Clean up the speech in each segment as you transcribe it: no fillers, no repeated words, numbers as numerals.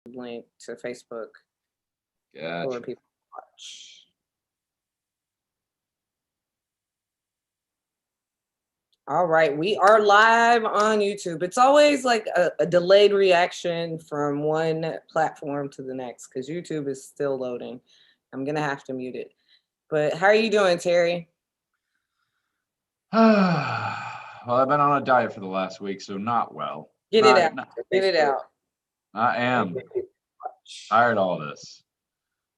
link to Facebook for Gotcha. people to watch. All right, we are live on YouTube. It's always like a delayed reaction from one platform to the next because YouTube is still loading. I'm gonna have to mute it. But how are you doing, Terry? Well, I've been on a diet for the last week, so not well. Get it out. Not Get it out. I am tired of all this.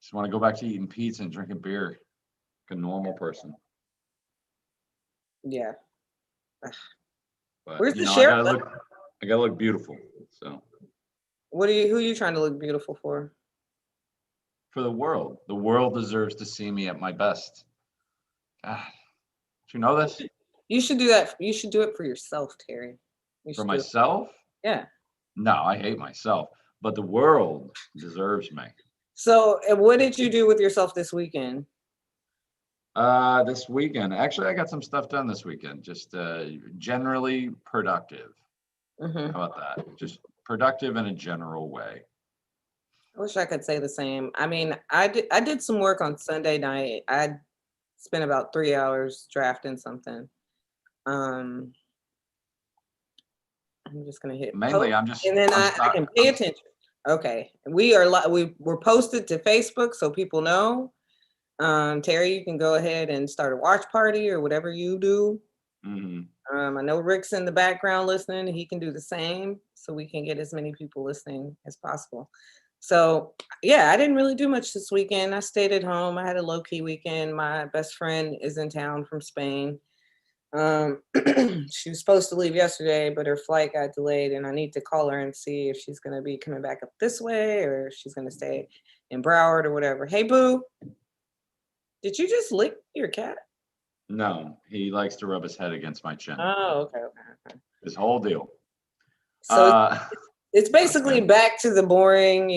Just want to go back to eating pizza and drinking beer like a normal person. Yeah. But Where's the I sheriff? gotta look beautiful. So Who are you trying to look beautiful for? for the world deserves to see me at my best. God, do you know this? You should do that. You should do it for yourself, Terry. You For should do it. myself? Yeah. No, I hate myself. But the world deserves me. So, what did you do with yourself this weekend? This weekend, actually, I got some stuff done this weekend. Just generally productive. Hmm. How about that? Just productive in a general way. I wish I could say the same. I mean, I did some work on Sunday night. I spent about 3 hours drafting something. Um, I'm just gonna hit post, Mainly, and then I'm I stuck. can pay attention. Okay, we're posted to Facebook so people know. Terry, you can go ahead and start a watch party or whatever you do. Mhm. I know Rick's in the background listening. He can do the same so we can get as many people listening as possible. So, yeah, I didn't really do much this weekend. I stayed at home. I had a low key weekend. My best friend is in town from Spain. Um, she was supposed to leave yesterday, but her flight got delayed, and I need to call her and see if she's going to be coming back up this way or if she's going to stay in Broward or whatever. Hey, Boo, did you just lick your cat? No, he likes to rub his head against my chin. Oh, okay, okay. His whole deal. So Uh, it's that's basically good. back to the boring,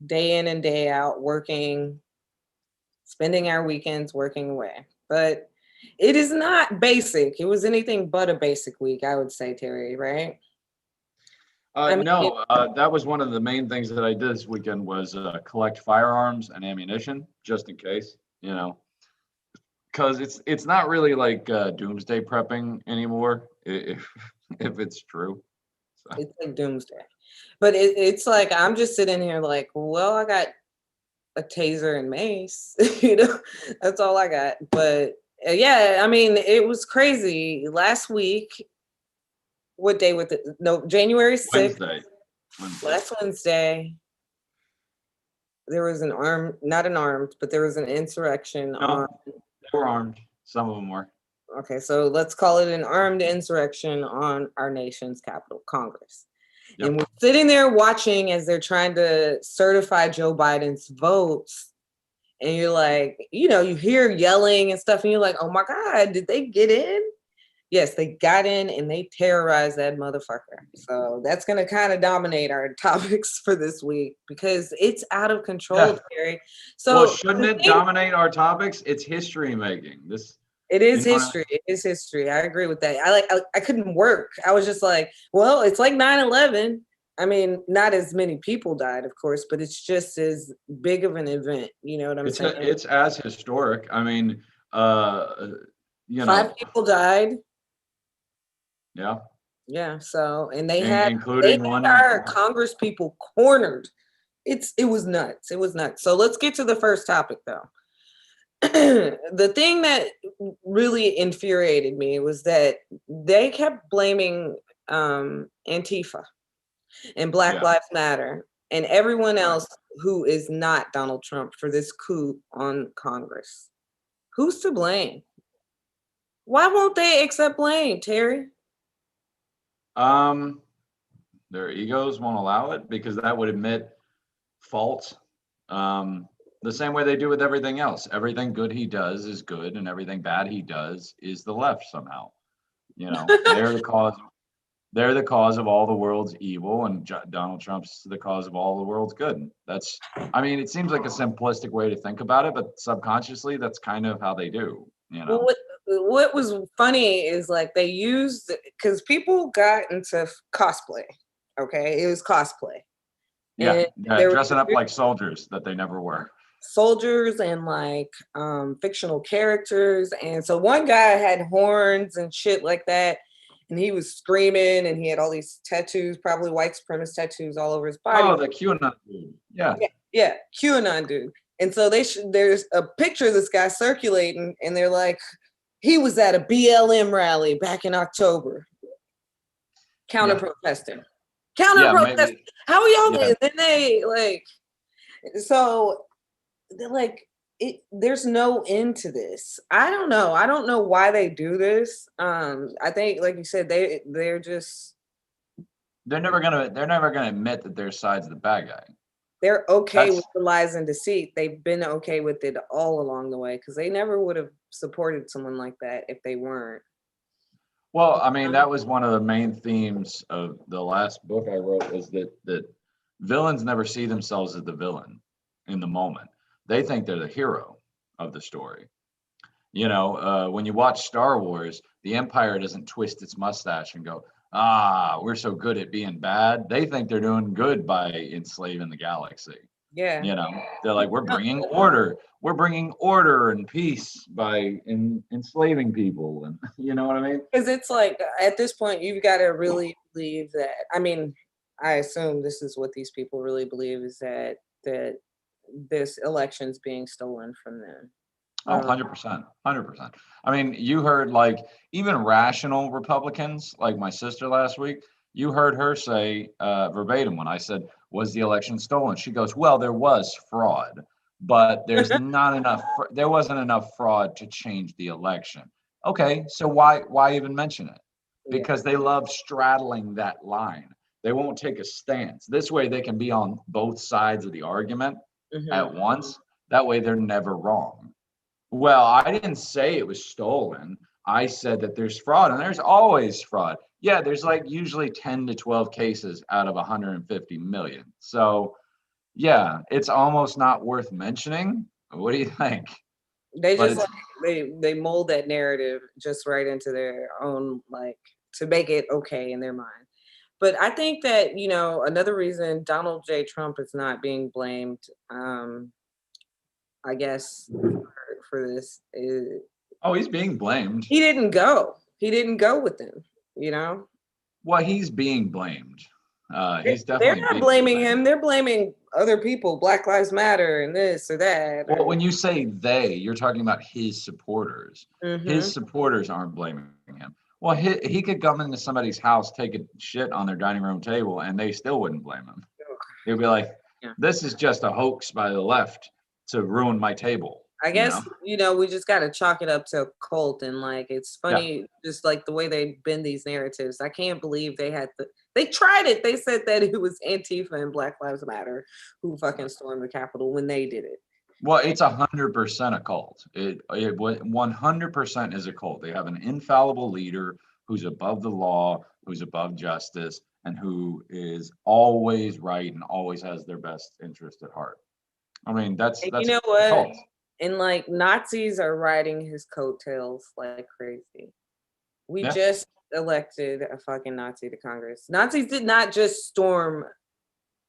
day in and day out, working, spending our weekends working away. But it is not basic. It was anything but a basic week, I would say, Terry, right? I mean, No, that was one of the main things that I did this weekend was collect firearms and ammunition just in case, because it's not really like doomsday prepping anymore, if if it's true. So, it's like doomsday. But it's like I'm just sitting here like, well, I got a taser and mace, that's all I got. But yeah, I mean, it was crazy. Last week, what day was it? No, January 6th, Wednesday, Wednesday. last Wednesday, there was not an armed, but there was an insurrection on. No, they were armed. Some of them were. Okay, so let's call it an armed insurrection on our nation's capital, Congress. And Yep. we're sitting there watching as they're trying to certify Joe Biden's votes. And you're like, you hear yelling and stuff, and you're like, oh my God, did they get in? Yes, they got in and they terrorized that motherfucker. So that's going to kind of dominate our topics for this week because it's out of control, Yeah. Terry. Well, So shouldn't the it thing, dominate our topics? It's history making. This, it you is know what I history. It is history. I agree with that. I couldn't work. I was just like, well, it's like 9/11. I mean, not as many people died, of course, but it's just as big of an event. You know what I'm saying? It's as historic. I mean, uh, you Five know, people died. yeah, Yeah. So, and they including had one. our Congress people cornered. It was nuts. It was nuts. So let's get to the first topic though. The thing that really infuriated me was that they kept blaming Antifa and Black Yeah, Lives Matter and everyone right. else who is not Donald Trump for this coup on Congress. Who's to blame? Why won't they accept blame, Terry? Um, their egos won't allow it because that would admit fault. Um, the same way they do with everything else. Everything good he does is good, and everything bad he does is the left somehow. They're the cause of all the world's evil, and Donald Trump's the cause of all the world's good. I mean, it seems like a simplistic way to think about it, but subconsciously, that's kind of how they do. Well, what was funny is like they used because people got into cosplay. Okay, it was cosplay. Yeah, And yeah, there dressing up were like soldiers that they never were. soldiers and like fictional characters. And so one guy had horns and shit like that. And he was screaming and he had all these tattoos, probably white supremacist tattoos all over his body. Oh, the QAnon dude. Yeah. Yeah, QAnon dude. And so there's a picture of this guy circulating, and they're like, he was at a BLM rally back in October, counter protesting. Counter Yeah, protesting. maybe. How are y'all? Yeah. Then they like, so they're like, there's no end to this. I don't know. I don't know why they do this. I think, like you said, they're just They're never gonna admit that their side's the bad guy. they're okay That's with the lies and deceit. They've been okay with it all along the way because they never would have supported someone like that if they weren't. well, I mean, that was one of the main themes of the last book I wrote was that villains never see themselves as the villain in the moment. They think they're the hero of the story. When you watch Star Wars, the Empire doesn't twist its mustache and go, we're so good at being bad. They think they're doing good by enslaving the galaxy. Yeah. They're like, we're bringing order. We're bringing order and peace by enslaving people. And you know what I mean? Because it's like at this point, you've got to really believe that. I mean, I assume this is what these people really believe is that this election's being stolen from them. Oh, 100%. 100%. I mean, you heard like even rational Republicans, like my sister last week, you heard her say verbatim when I said, was the election stolen? She goes, well, there was fraud, but there wasn't enough fraud to change the election. Okay, so why even mention it? Because they love straddling that line. They won't take a stance. This way they can be on both sides of the argument at once. That way they're never wrong. Well, I didn't say it was stolen. I said that there's fraud, and there's always fraud. Yeah, there's like usually 10 to 12 cases out of 150 million. So, yeah, it's almost not worth mentioning. What do you think? They But just like they mold that narrative just right into their own, like, to make it okay in their mind. But I think that, another reason Donald J. Trump is not being blamed, I guess, for this is oh, he's being blamed. he didn't go. He didn't go with them. Well, he's being blamed. He's They're definitely not being blaming blamed. him. They're blaming other people, Black Lives Matter and this or that. Well, when you say they, you're talking about his supporters. His supporters aren't blaming him. Well, he could come into somebody's house, take a shit on their dining room table, and they still wouldn't blame him. They'd be like, this is just a hoax by the left to ruin my table. I guess, we just got to chalk it up to a cult. And like, it's funny, just like the way they bend these narratives. I can't believe they tried it. They said that it was Antifa and Black Lives Matter who fucking stormed the Capitol when they did it. Well, it's 100% a cult. It 100% is a cult. They have an infallible leader who's above the law, who's above justice, and who is always right and always has their best interest at heart. I mean, that's you know what? cult. And like Nazis are riding his coattails like crazy. We just elected a fucking Nazi to Congress. Nazis did not just storm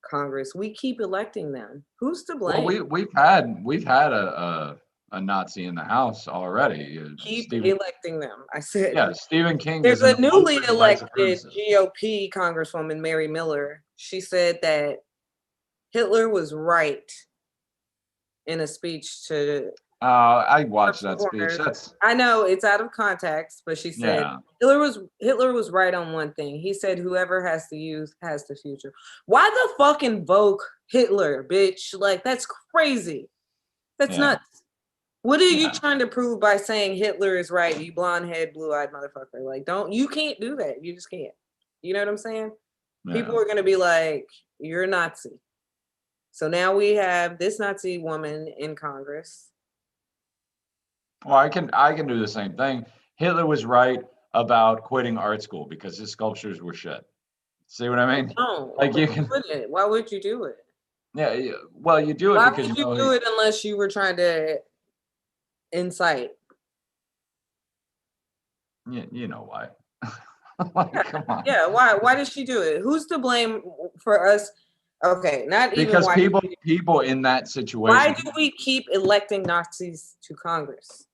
Congress. We keep electing them. Who's to blame? Well, we've had a Nazi in the House already. Keep electing them. I said. Yeah, Stephen King. There's a newly elected GOP Congresswoman, Mary Miller. She said that Hitler was right in a speech to. I watched that speech. I know it's out of context, but she said Hitler was right on one thing. He said whoever has to use has the future. Why the fuck invoke Hitler, bitch? Like, that's crazy. That's nuts. What are you trying to prove by saying Hitler is right? You blonde head, blue eyed motherfucker. Like, you can't do that. You just can't. You know what I'm saying? Yeah. People are gonna be like, you're a Nazi. So now we have this Nazi woman in Congress. Well, I can do the same thing. Hitler was right about quitting art school because his sculptures were shit. See what I mean? No, like you can. Why would you do it? Yeah, well, you do it Why because would you do it unless you were trying to incite? You know why? Like, come on. Yeah, why? Why did she do it? Who's to blame for us Okay, not even Because white. people in that Why situation, do we keep electing Nazis to Congress?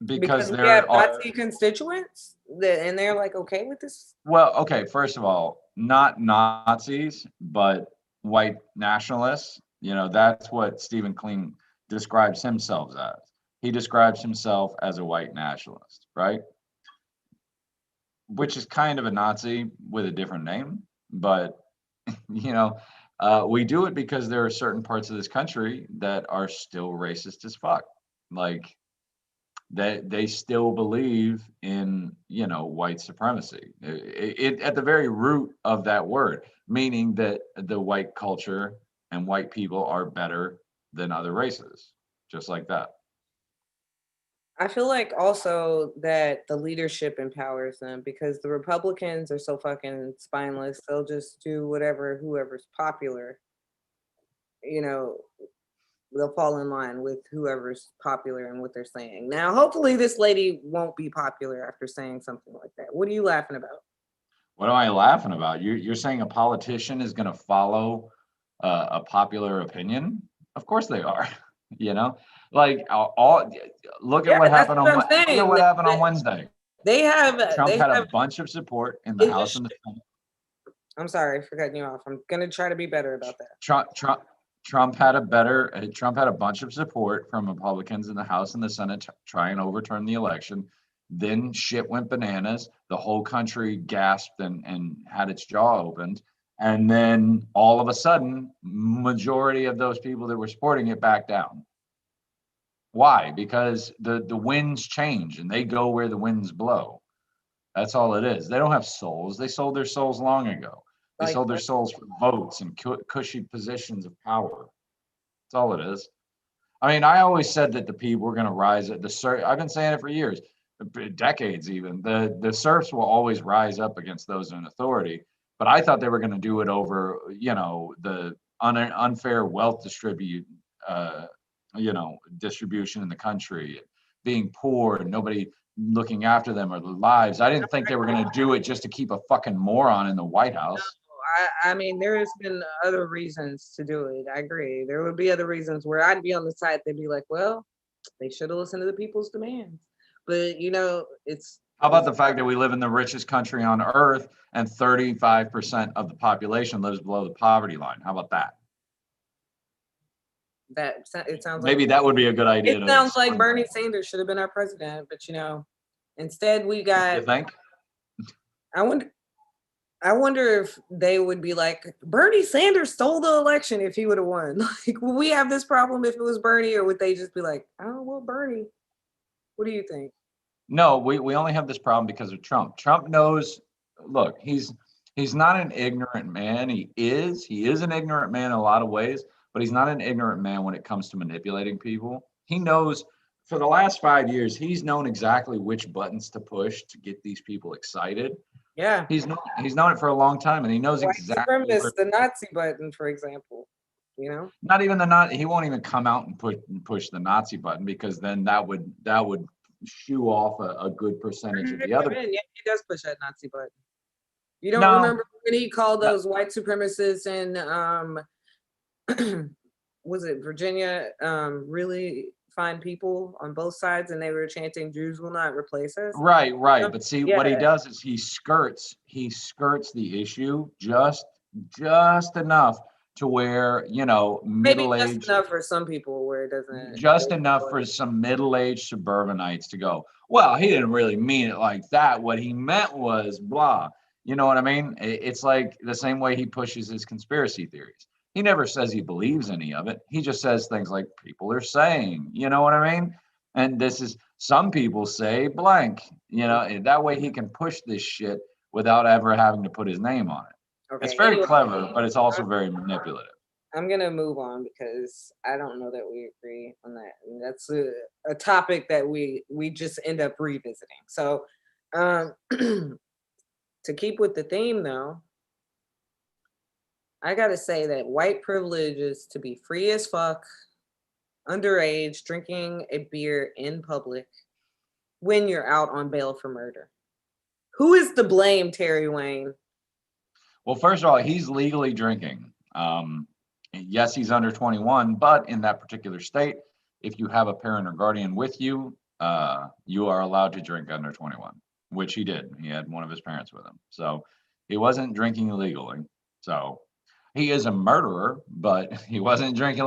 because Because we have there are, Nazi constituents and they're like okay with this? well, okay, first of all, not Nazis, but white nationalists. You know, that's what Stephen King describes himself as. He describes himself as a white nationalist, right? Which is kind of a Nazi with a different name, but you know, we do it because there are certain parts of this country that are still racist as fuck. Like they still believe in, you know, white supremacy. It at the very root of that word, meaning that the white culture and white people are better than other races, just like that. I feel like also that the leadership empowers them because the Republicans are so fucking spineless. They'll just do whatever whoever's popular, you know, they'll fall in line with whoever's popular and what they're saying. Now, hopefully this lady won't be popular after saying something like that. What are you laughing about? What am I laughing about? You're saying a politician is going to follow a popular opinion? Of course they are. You know, like look at Yeah, what that's happened what on I'm look at saying. what happened on Wednesday. They have Trump they had a have bunch of support in the in the House and the Senate. I'm sorry for cutting you off. I'm gonna try to be better about that. Trump had a better Trump had a bunch of support from Republicans in the House and the Senate to try and overturn the election. Then shit went bananas. The whole country gasped and had its jaw opened. And then all of a sudden, majority of those people that were supporting it backed down. Why? Because the winds change and they go where the winds blow. That's all it is. They don't have souls. They sold their souls long ago. They Like sold their souls for votes and cushy positions of power. That's all it is. I mean, I always said that the people were going to rise at the serf. I've been saying it for years, decades even. The serfs will always rise up against those in authority. But I thought they were going to do it over, you know, the unfair wealth uh, distribution in the country, being poor and nobody looking after them or their lives. I didn't think they were going to do it just to keep a fucking moron in the White House. I mean, there has been other reasons to do it. I agree. There would be other reasons where I'd be on the side. They'd be like, well, they should have listened to the people's demands. But you know, How about the fact that we live in the richest country on earth and 35% of the population lives below the poverty line? How about that? it sounds like Maybe that would be a good idea it to sounds like explain. Bernie Sanders should have been our president. But you know, instead we got. You think? I wonder. I wonder if they would be like, Bernie Sanders stole the election if he would have won. Like, would we have this problem if it was Bernie, or would they just be like, oh, well, Bernie? What do you think? No, we only have this problem because of Trump. Trump knows, look, he's not an ignorant man. He is an ignorant man in a lot of ways, but he's not an ignorant man when it comes to manipulating people. He knows for the last 5 years, he's known exactly which buttons to push to get these people excited. Yeah. He's known it for a long time, and he knows White exactly where. supremacist, the Nazi button, for example, you know? Not even the not. He won't even come out and push the Nazi button because then that would shoo off a good percentage of the other. Yeah, he does push that Nazi button. You don't No, remember when he called no, those white supremacists in was it Virginia, really fine people on both sides, and they were chanting Jews will not replace us? right. But see, Yeah, what he does is he skirts the issue just enough to where, maybe just middle-aged, enough for some people where it doesn't. just enough for some middle-aged suburbanites to go, well, he didn't really mean it like that. What he meant was blah. You know what I mean? It's like the same way he pushes his conspiracy theories. He never says he believes any of it. He just says things like people are saying, you know what I mean? And this is some people say blank, and that way he can push this shit without ever having to put his name on it. It's Okay. very Anyway, clever, but it's also very manipulative. I'm gonna move on because I don't know that we agree on that. And that's a topic that we just end up revisiting. So, um, to keep with the theme, though, I gotta say that white privilege is to be free as fuck, underage, drinking a beer in public when you're out on bail for murder. Who is to blame, Terry Wayne? Well, first of all, he's legally drinking. Yes, he's under 21, but in that particular state, if you have a parent or guardian with you, you are allowed to drink under 21, which he did. He had one of his parents with him. So he wasn't drinking illegally. So he is a murderer, but he wasn't drinking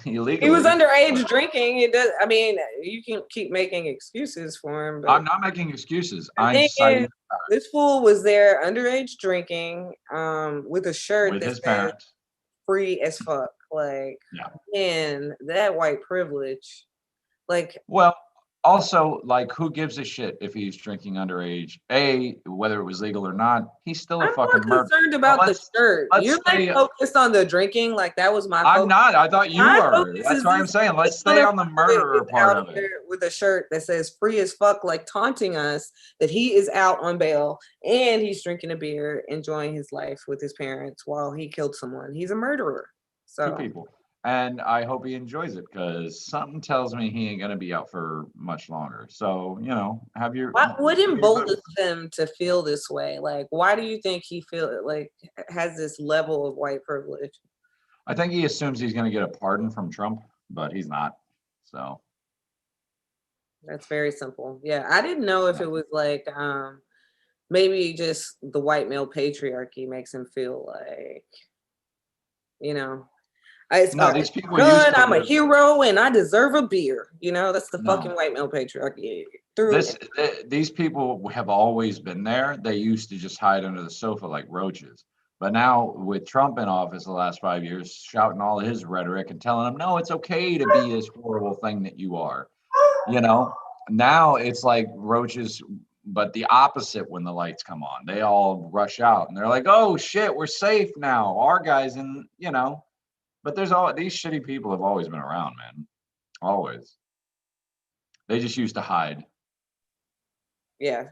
illegally. He was underage But drinking. It does. I mean, you can keep making excuses for him, but I'm not making excuses. the I'm thing citing is, this fool was there underage drinking, with a shirt with that his says parents. "free as fuck." Like, Yeah. man, that white privilege. Like, Well, also, like, who gives a shit if he's drinking underage? Whether it was legal or not, he's still a I'm more fucking murderer. concerned But about the shirt. let's You're like stay. focused on the drinking, like that was my I'm focus. not. I thought you My were. focus That's is why I'm this saying let's stay on the motherfucker murderer is part out of it. there with a shirt that says "free as fuck," like taunting us that he is out on bail and he's drinking a beer, enjoying his life with his parents while he killed someone. He's a murderer. Two So people. And I hope he enjoys it because something tells me he ain't gonna be out for much longer. So, have your what do your best. emboldens him to feel this way? Like, why do you think he feel like has this level of white privilege? I think he assumes he's gonna get a pardon from Trump, but he's not. So That's very simple. Yeah, I didn't know if yeah. it was like maybe just the white male patriarchy makes him feel like, you know, No, I these people used gun, to I'm a live. hero and I deserve a beer. That's the fucking No. white male patriarchy. Through These people have always been there. They used to just hide under the sofa like roaches. But now with Trump in office the last 5 years, shouting all his rhetoric and telling them, no, it's okay to be this horrible thing that you are. Now it's like roaches, but the opposite when the lights come on. They all rush out and they're like, oh shit, we're safe now. Our guys but there's all these shitty people have always been around, man. Always. They just used to hide. yeah.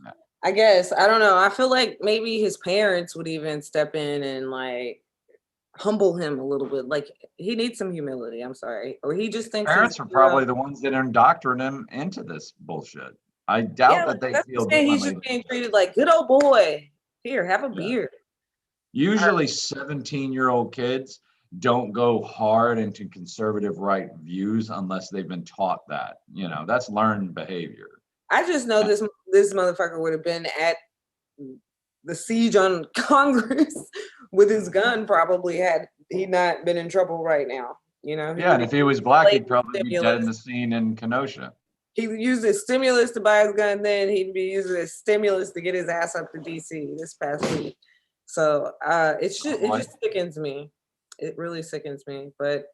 Yeah. I guess. I don't know. I feel like maybe his parents would even step in and like humble him a little bit. Like he needs some humility. I'm sorry. Or he just thinks he's Parents are a hero. probably the ones that indoctrinate him into this bullshit. I Yeah, doubt like, that they that's what feel I'm saying. He's differently. just being treated like good old boy. Here, have a Yeah. beer. Usually 17-year-old kids don't go hard into conservative right views unless they've been taught that. That's learned behavior. I just know this motherfucker would have been at the siege on Congress with his gun probably had he not been in trouble right now. He Yeah, and would if he was black, he'd have probably be dead in stimulus. the scene in Kenosha. He used his stimulus to buy his gun, then he'd be using his stimulus to get his ass up to DC this past week. So it just sickens me. It really sickens me. But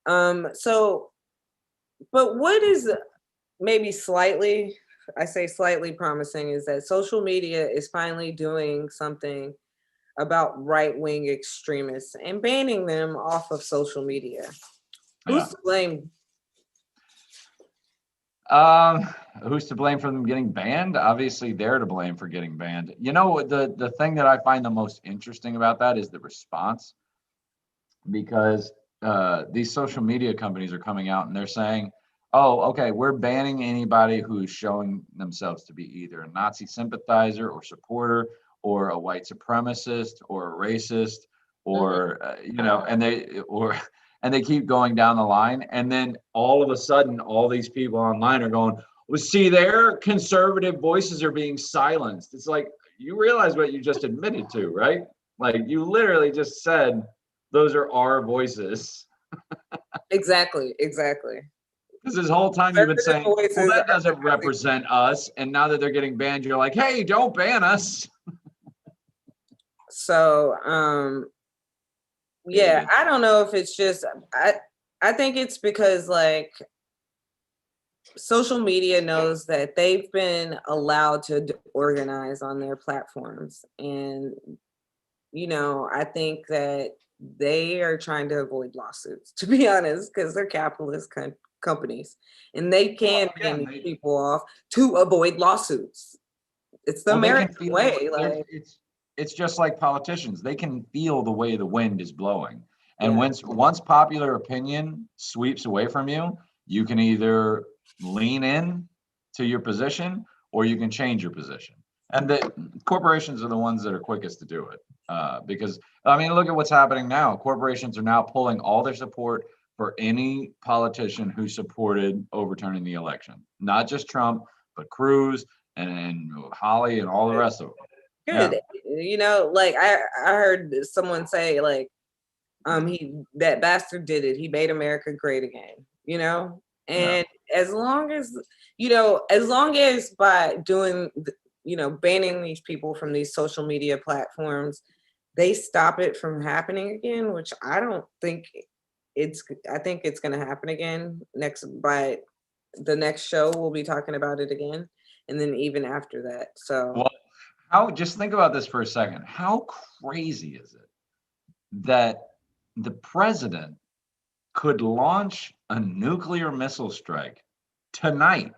but what is maybe slightly, I say slightly promising, is that social media is finally doing something about right-wing extremists and banning them off of social media. Who's to blame? Who's to blame for them getting banned? Obviously, they're to blame for getting banned. The thing that I find the most interesting about that is the response, because these social media companies are coming out and they're saying, oh, okay, we're banning anybody who's showing themselves to be either a Nazi sympathizer or supporter or a white supremacist or a racist or and they keep going down the line, and then all of a sudden all these people online are going, well, see, their conservative voices are being silenced. It's like, you realize what you just admitted to, right? Like, you literally just said those are our voices. Exactly. Because this whole time you've been saying, well, that doesn't Voices represent us. And now that they're getting banned, you're like, hey, don't ban us. So, yeah, I don't know if it's just, I think it's because like social media knows that they've been allowed to organize on their platforms. And, I think that they are trying to avoid lawsuits, to be honest, because they're capitalist companies and they can ban people off to avoid lawsuits. It's the American way. Like, it's just like politicians. They can feel the way the wind is blowing. And once popular opinion sweeps away from you, you can either lean in to your position or you can change your position. And the corporations are the ones that are quickest to do it. Because I mean, look at what's happening now. Corporations are now pulling all their support for any politician who supported overturning the election, not just Trump, but Cruz and Holly and all the rest of them. Good. You know, like I heard someone say like, that bastard did it. He made America great again, you know? And as long as, you know, as long as by doing, you know, banning these people from these social media platforms, they stop it from happening again, which I don't think I think it's going to happen again by the next show. We'll be talking about it again. And then even after that. So, well, just think about this for a second. How crazy is it that the president could launch a nuclear missile strike tonight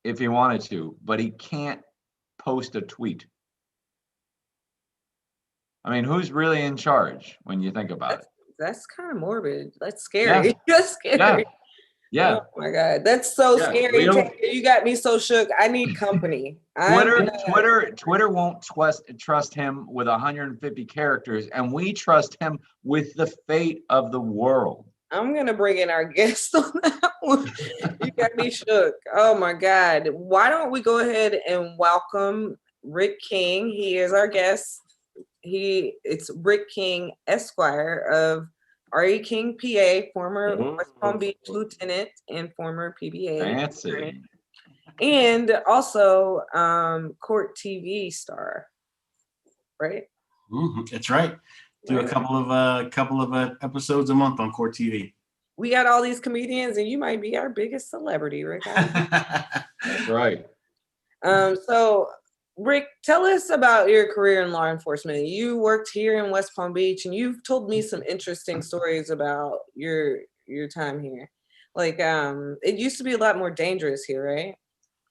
if he wanted to, but he can't post a tweet? I mean, who's really in charge when you think about it? That's kind of morbid. That's scary. Yeah. That's scary. Yeah. Oh my God. That's so scary. You got me so shook. I need company. Twitter won't trust him with 150 characters, and we trust him with the fate of the world. I'm gonna bring in our guest on that one. You got me shook. Oh my God. Why don't we go ahead and welcome Rick King? He is our guest. It's Rick King, Esquire of R.E. King, PA, former West Palm Beach lieutenant and former PBA. Fancy. And also Court TV star, right? Mm-hmm. That's right. Do a couple of episodes a month on Court TV. We got all these comedians, and you might be our biggest celebrity, Rick. That's right. So, Rick, tell us about your career in law enforcement. You worked here in West Palm Beach, and you've told me some interesting stories about your time here. Like, it used to be a lot more dangerous here, right?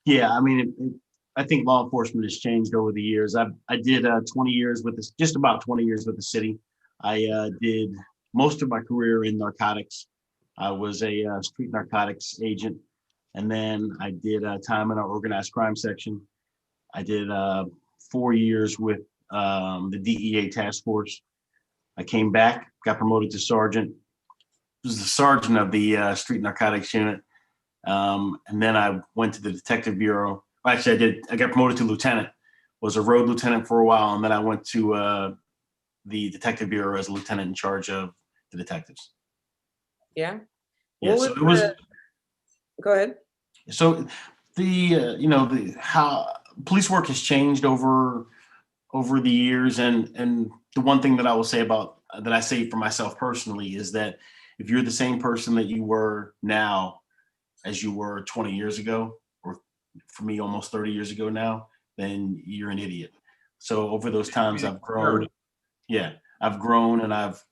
Yeah, I mean, I think law enforcement has changed over the years. I did 20 years with this, just about 20 years with the city. I did most of my career in narcotics. I was a street narcotics agent, and then I did time in our organized crime section. I did 4 years with the DEA task force. I came back, got promoted to sergeant. Was the sergeant of the street narcotics unit. And then I went to the detective bureau. Actually, I got promoted to lieutenant, was a road lieutenant for a while. And then I went to the detective bureau as a lieutenant in charge of the detectives. Yeah. Yeah. So it was. Go ahead. So how police work has changed over the years. And the one thing that I will say that I say for myself personally is that if you're the same person that you were now as you were 20 years ago, or for me, almost 30 years ago now, then you're an idiot. So over those times I've grown. Yeah, I've grown and I've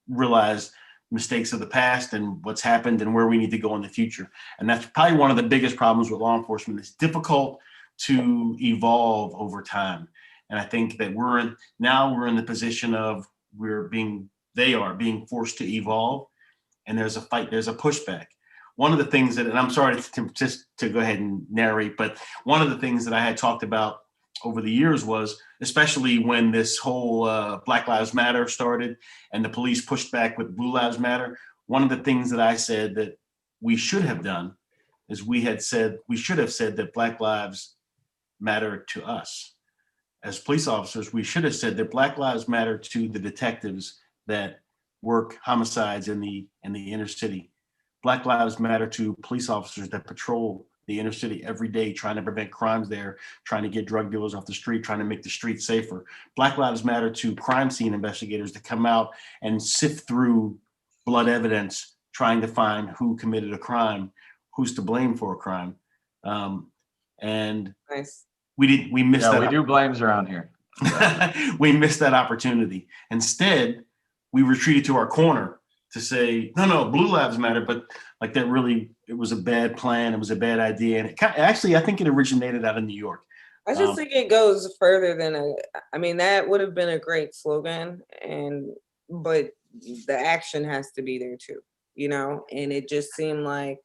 realized mistakes of the past and what's happened and where we need to go in the future. And that's probably one of the biggest problems with law enforcement. It's difficult to evolve over time. And I think that we're in the position of they are being forced to evolve, and there's a fight, there's a pushback. One of the things that, and I'm sorry to go ahead and narrate, but one of the things that I had talked about over the years was, especially when this whole Black Lives Matter started and the police pushed back with Blue Lives Matter, one of the things that I said that we should have done is we should have said that Black Lives Matter to us. As police officers, we should have said that Black Lives Matter to the detectives that work homicides in the inner city. Black Lives Matter to police officers that patrol the inner city every day, trying to prevent crimes there, trying to get drug dealers off the street, trying to make the streets safer. Black Lives Matter to crime scene investigators to come out and sift through blood evidence, trying to find who committed a crime, who's to blame for a crime. And nice. We missed that. We do blames around here. We missed that opportunity. Instead, we retreated to our corner to say, no, Blue Lives Matter, but like that really, it was a bad plan. It was a bad idea. And I think it originated out of New York. I just think it goes further than that would have been a great slogan, but the action has to be there too, and it just seemed like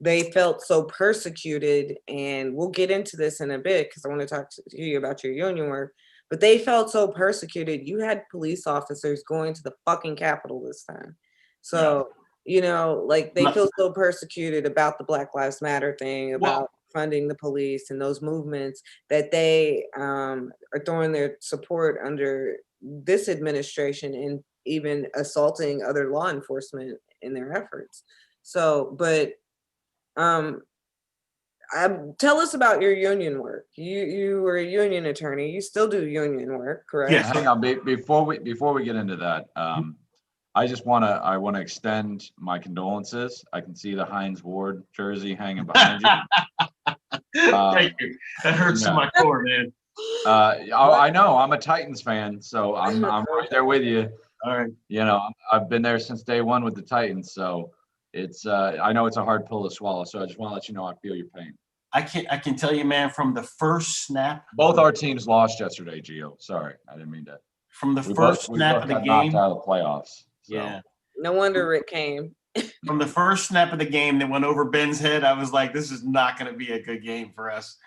they felt so persecuted. And we'll get into this in a bit because I want to talk to you about your union work. but they felt so persecuted. You had police officers going to the fucking Capitol this time. So, you know, like they feel so persecuted about the Black Lives Matter thing, about funding the police and those movements, that they are throwing their support under this administration and even assaulting other law enforcement in their efforts. So, but tell us about your union work. You were a union attorney. You still do union work, correct? Yes. Hang on, before we get into that, I want to extend my condolences. I can see the Hines Ward jersey hanging behind you. Thank you. That hurts to my core, man. I know I'm a Titans fan, so I'm right there with you. All right. You know, I've been there since day one with the Titans, so it's I know it's a hard pill to swallow. So I just want to let you know I feel your pain. I can tell you, man, from the first snap. Both our teams lost yesterday, Gio. Sorry, I didn't mean to. From the first snap of the got game. knocked out of the playoffs. So. Yeah. No wonder Rick came. From the first snap of the game that went over Ben's head, I was like, this is not going to be a good game for us.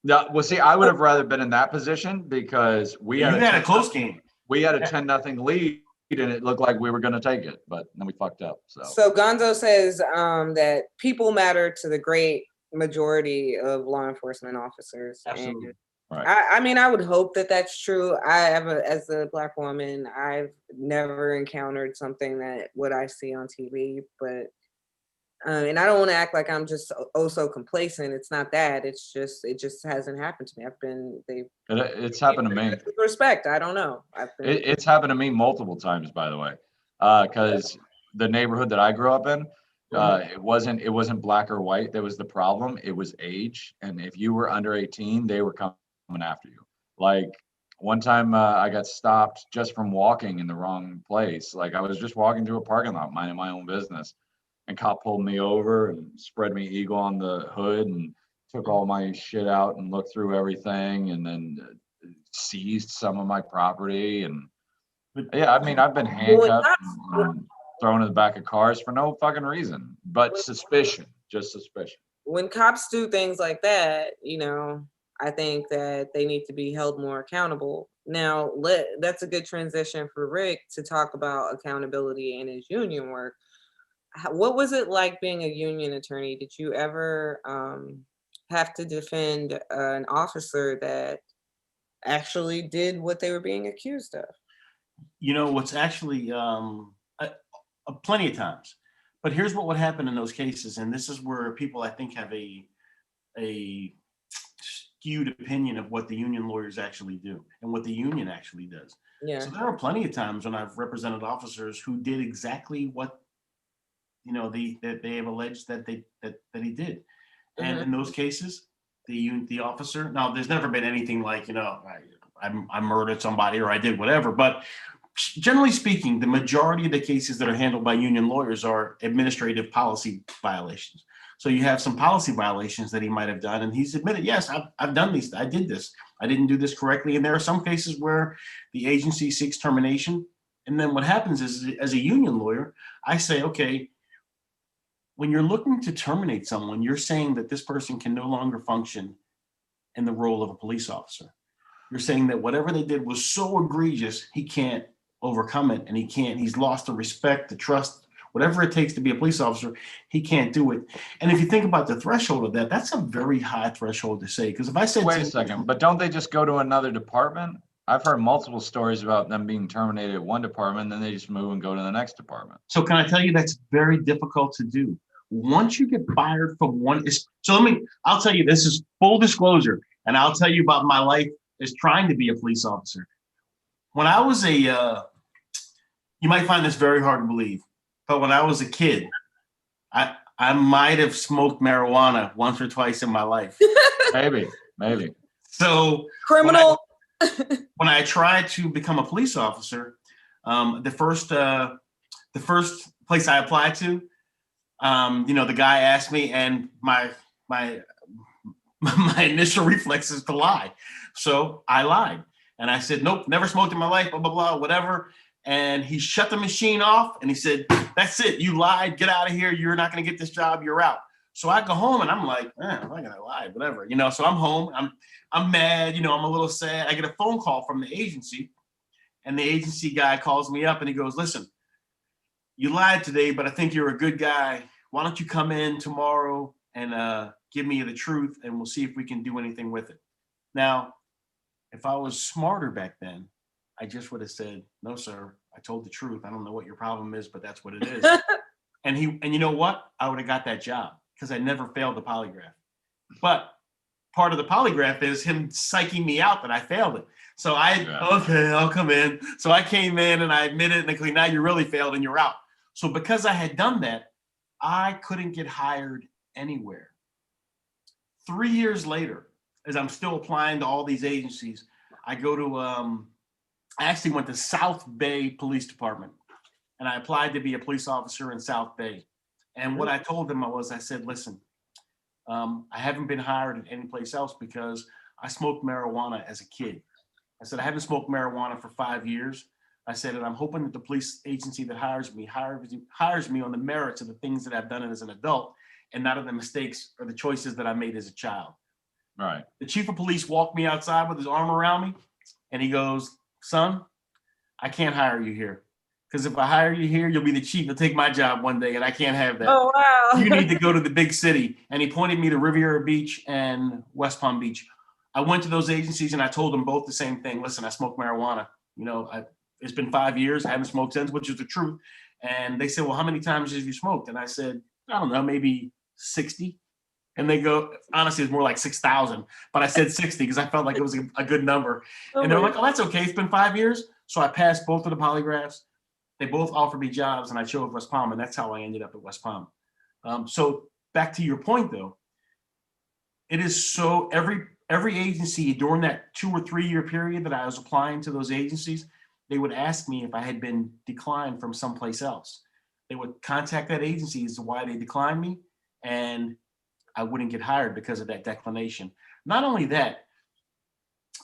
No, well, see, I would have rather been in that position because we had a close game. We had a 10-0 lead, and it looked like we were going to take it, but then we fucked up. So Gonzo says that people matter to the great majority of law enforcement officers. Absolutely. And right. I mean, I would hope that that's true. as a Black woman, I've never encountered something that what I see on TV, but and I don't want to act like I'm just so complacent. It's not that. It just hasn't happened to me. It's happened to me. With respect, I don't know. It's happened to me multiple times, by the way, because the neighborhood that I grew up in, it wasn't black or white that was the problem. It was age, and if you were under 18, they were coming after you. Like one time, I got stopped just from walking in the wrong place. Like I was just walking through a parking lot, minding my own business. And cop pulled me over and spread me eagle on the hood and took all my shit out and looked through everything and then seized some of my property. And yeah, I mean, I've been handcuffed and thrown in the back of cars for no fucking reason, but suspicion, just suspicion. When cops do things like that, you know, I think that they need to be held more accountable. Now, that's a good transition for Rick to talk about accountability in his union work. What was it like being a union attorney? Did you ever have to defend an officer that actually did what they were being accused of? You know, what's actually plenty of times. But here's what would happen in those cases, and this is where people, I think, have a skewed opinion of what the union lawyers actually do and what the union actually does. Yeah. So there are plenty of times when I've represented officers who did exactly what that they have alleged that he did, and in those cases, the officer. Now, there's never been anything like I murdered somebody or I did whatever, but generally speaking, the majority of the cases that are handled by union lawyers are administrative policy violations. So you have some policy violations that he might have done, and he's admitted, yes, I've done these. I did this. I didn't do this correctly, and there are some cases where the agency seeks termination, and then what happens is, as a union lawyer, I say, okay. When you're looking to terminate someone, you're saying that this person can no longer function in the role of a police officer. You're saying that whatever they did was so egregious, he can't overcome it, and he's lost the respect, the trust, whatever it takes to be a police officer, he can't do it. And if you think about the threshold of that, that's a very high threshold to say. Because if I said, wait a second, but don't they just go to another department? I've heard multiple stories about them being terminated at one department, then they just move and go to the next department. So can I tell you that's very difficult to do? Once you get fired from one, I'll tell you, this is full disclosure, and I'll tell you about my life as trying to be a police officer. When I was you might find this very hard to believe, but when I was a kid, I might have smoked marijuana once or twice in my life. Maybe. So criminal. When I tried to become a police officer, the first place I applied to, the guy asked me, and my initial reflex is to lie. So I lied, and I said, nope, never smoked in my life, blah, blah, blah, whatever. And he shut the machine off, and he said, that's it. You lied. Get out of here. You're not going to get this job. You're out. So I go home and I'm like, I'm not gonna lie, whatever, So I'm home. I'm mad. I'm a little sad. I get a phone call from the agency, and the agency guy calls me up and he goes, "Listen, you lied today, but I think you're a good guy. Why don't you come in tomorrow and give me the truth, and we'll see if we can do anything with it." Now, if I was smarter back then, I just would have said, "No, sir, I told the truth. I don't know what your problem is, but that's what it is." And you know what? I would have got that job because I never failed the polygraph. But part of the polygraph is him psyching me out that I failed it. So okay, I'll come in. So I came in and I admitted, and they go, "Now you really failed and you're out." So because I had done that, I couldn't get hired anywhere. 3 years later, as I'm still applying to all these agencies, I go to, I actually went to South Bay Police Department, and I applied to be a police officer in South Bay. And what I told them I said, "Listen, I haven't been hired at any place else because I smoked marijuana as a kid." I said, "I haven't smoked marijuana for 5 years." I said, "And I'm hoping that the police agency that hires me on the merits of the things that I've done as an adult and not of the mistakes or the choices that I made as a child." Right. The chief of police walked me outside with his arm around me, and he goes, "Son, I can't hire you here. Because if I hire you here, you'll be the chief. You'll take my job one day, and I can't have that. Oh, wow. You need to go to the big city." And he pointed me to Riviera Beach and West Palm Beach. I went to those agencies and I told them both the same thing. "Listen, I smoke marijuana. It's been 5 years. I haven't smoked since," which is the truth. And they said, "Well, how many times have you smoked?" And I said, "I don't know, maybe 60. And they go, honestly, it's more like 6,000. But I said 60 because I felt like it was a good number. And they're like, "Oh, that's okay. It's been 5 years." So I passed both of the polygraphs. They both offered me jobs, and I chose West Palm, and that's how I ended up at West Palm. So back to your point, though, it is so every agency during that 2 or 3 year period that I was applying to those agencies, they would ask me if I had been declined from someplace else. They would contact that agency as to why they declined me, and I wouldn't get hired because of that declination. Not only that,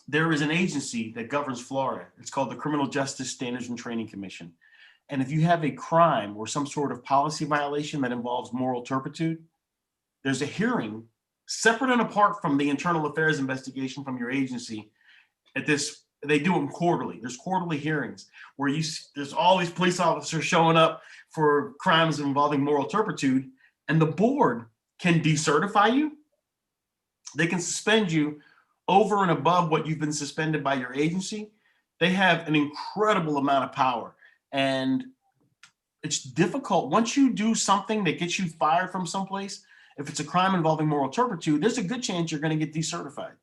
there is an agency that governs Florida. It's called the Criminal Justice Standards and Training Commission. And if you have a crime or some sort of policy violation that involves moral turpitude, there's a hearing separate and apart from the internal affairs investigation from your agency. They do them quarterly. There's quarterly hearings where there's all these police officers showing up for crimes involving moral turpitude, and the board can decertify you. They can suspend you over and above what you've been suspended by your agency. They have an incredible amount of power, and it's difficult. Once you do something that gets you fired from someplace, if it's a crime involving moral turpitude, there's a good chance you're going to get decertified.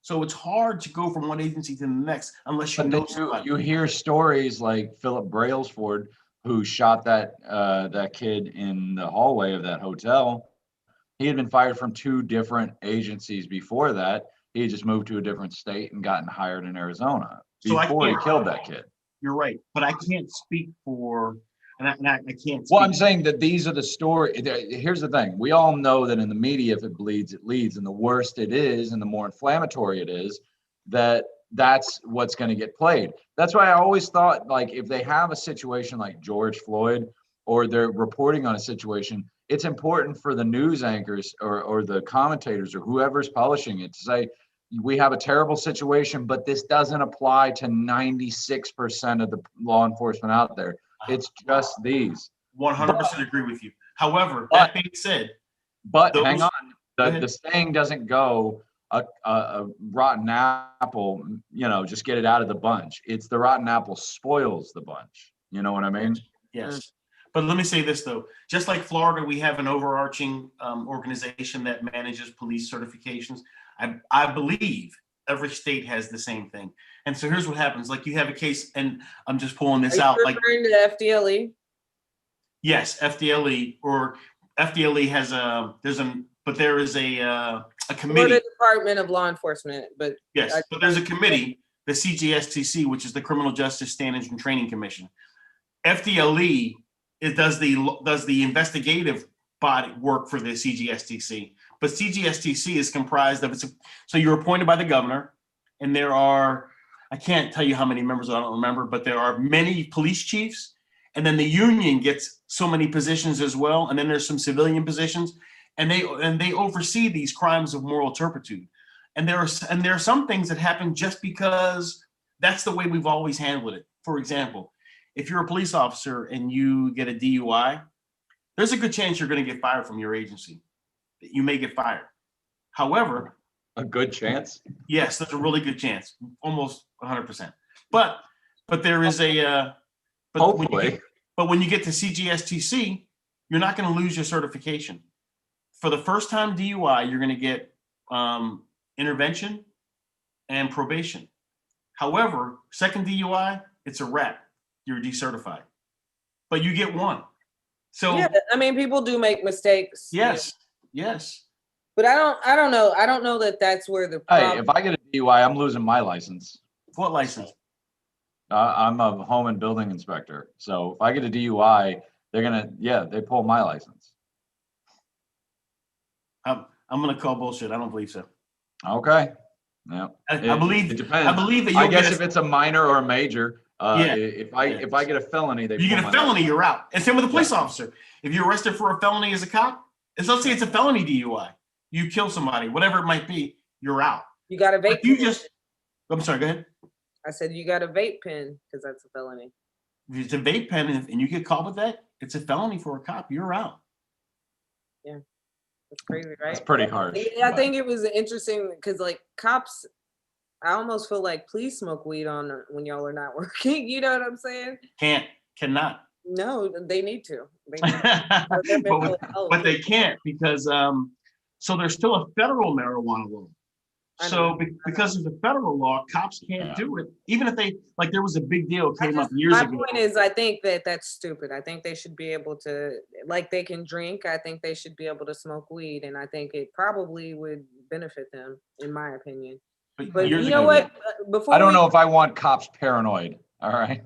So it's hard to go from one agency to the next unless you know somebody. You hear stories like Philip Brailsford, who shot that kid in the hallway of that hotel. He had been fired from 2 different agencies before that. He had just moved to a different state and gotten hired in Arizona before he killed that kid. You're right, but I can't speak for, and I can't. Well, I'm saying that these are the stories. Here's the thing: we all know that in the media, if it bleeds, it leads, and the worse it is, and the more inflammatory it is, that's what's going to get played. That's why I always thought, like, if they have a situation like George Floyd, or they're reporting on a situation, it's important for the news anchors or the commentators or whoever's publishing it to say, "We have a terrible situation, but this doesn't apply to 96% of the law enforcement out there. It's just these." 100% agree with you. However, that being said, hang on, the saying doesn't go, a rotten apple, just get it out of the bunch. It's the rotten apple spoils the bunch. You know what I mean? Yes. But let me say this, though. Just like Florida, we have an overarching organization that manages police certifications. I believe every state has the same thing. And so here's what happens. Like, you have a case, and I'm just pulling this out. Are you referring to FDLE? Yes, FDLE, or FDLE has there is a committee. Florida Department of Law Enforcement, but yes, but there's a committee, the CJSTC, which is the Criminal Justice Standards and Training Commission. FDLE does the investigative body work for the CGSTC, but CGSTC is comprised of so you're appointed by the governor, and there are, I can't tell you how many members, I don't remember, but there are many police chiefs, and then the union gets so many positions as well, and then there's some civilian positions, and they oversee these crimes of moral turpitude. And there are some things that happen just because that's the way we've always handled it. For example, if you're a police officer and you get a DUI, there's a good chance you're going to get fired from your agency. You may get fired. However, A good chance. yes, there's a really good chance, almost 100%. But there is a Hopefully. but when you get to CGSTC, you're not going to lose your certification. For the first time DUI, you're going to get intervention and probation. However, second DUI, it's a wrap. You're decertified, but you get one. So Yeah, I mean, people do make mistakes. yes, yes. But I don't know. I don't know that that's where the Hey, problem. if I get a DUI, I'm losing my license. What license? I'm a home and building inspector. So if I get a DUI, they pull my license. I'm gonna call bullshit. I don't believe so. Okay. Yeah. I It believe depends. I believe that I you'll guess get if it's a minor or a major, Yeah. if I get a felony, they you pull get a my felony, license. you're out. And same with a police Yeah. officer. If you're arrested for a felony as a cop, let's say it's a felony DUI, you kill somebody, whatever it might be, you're out. You got a vape But you pen. just, I'm sorry, go ahead. I said you got a vape pen because that's a felony. If it's a vape pen and you get caught with that, it's a felony for a cop. You're out. That's crazy, right? It's pretty harsh. I think it was interesting because like cops, I almost feel like please smoke weed on when y'all are not working. You know what I'm saying? Cannot. No, they need to. They need to. For their mental health. but they can't because so there's still a federal marijuana law. I So know. because of the federal law, cops can't Yeah. do it. Even if they like, there was a big deal came up years My ago. point is, I think that that's stupid. I think they should be able to, like, they can drink. I think they should be able to smoke weed, and I think it probably would benefit them, in my opinion. But years you know ago, what? Before I don't we- know if I want cops paranoid. All right.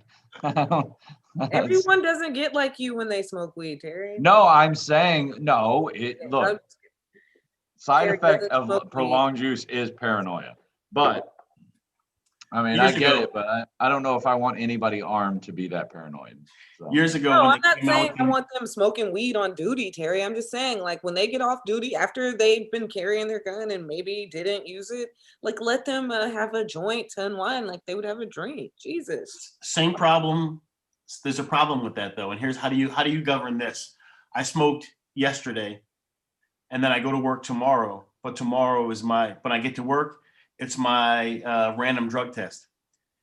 Everyone doesn't get like you when they smoke weed, Terry. No, I'm saying no. Look, side Terry effect doesn't of smoke weed. prolonged use is paranoia. But I mean, Years I get ago- it, but I don't know if I want anybody armed to be that paranoid. So. Years ago, No, when I'm they not came out saying with I the- want them smoking weed on duty, Terry. I'm just saying, like, when they get off duty after they've been carrying their gun and maybe didn't use it, like, let them have a joint to unwind, like they would have a drink. Jesus. same problem. There's a problem with that though, and here's how do you govern this? I smoked yesterday, and then I go to work tomorrow. But tomorrow is when I get to work, it's my random drug test.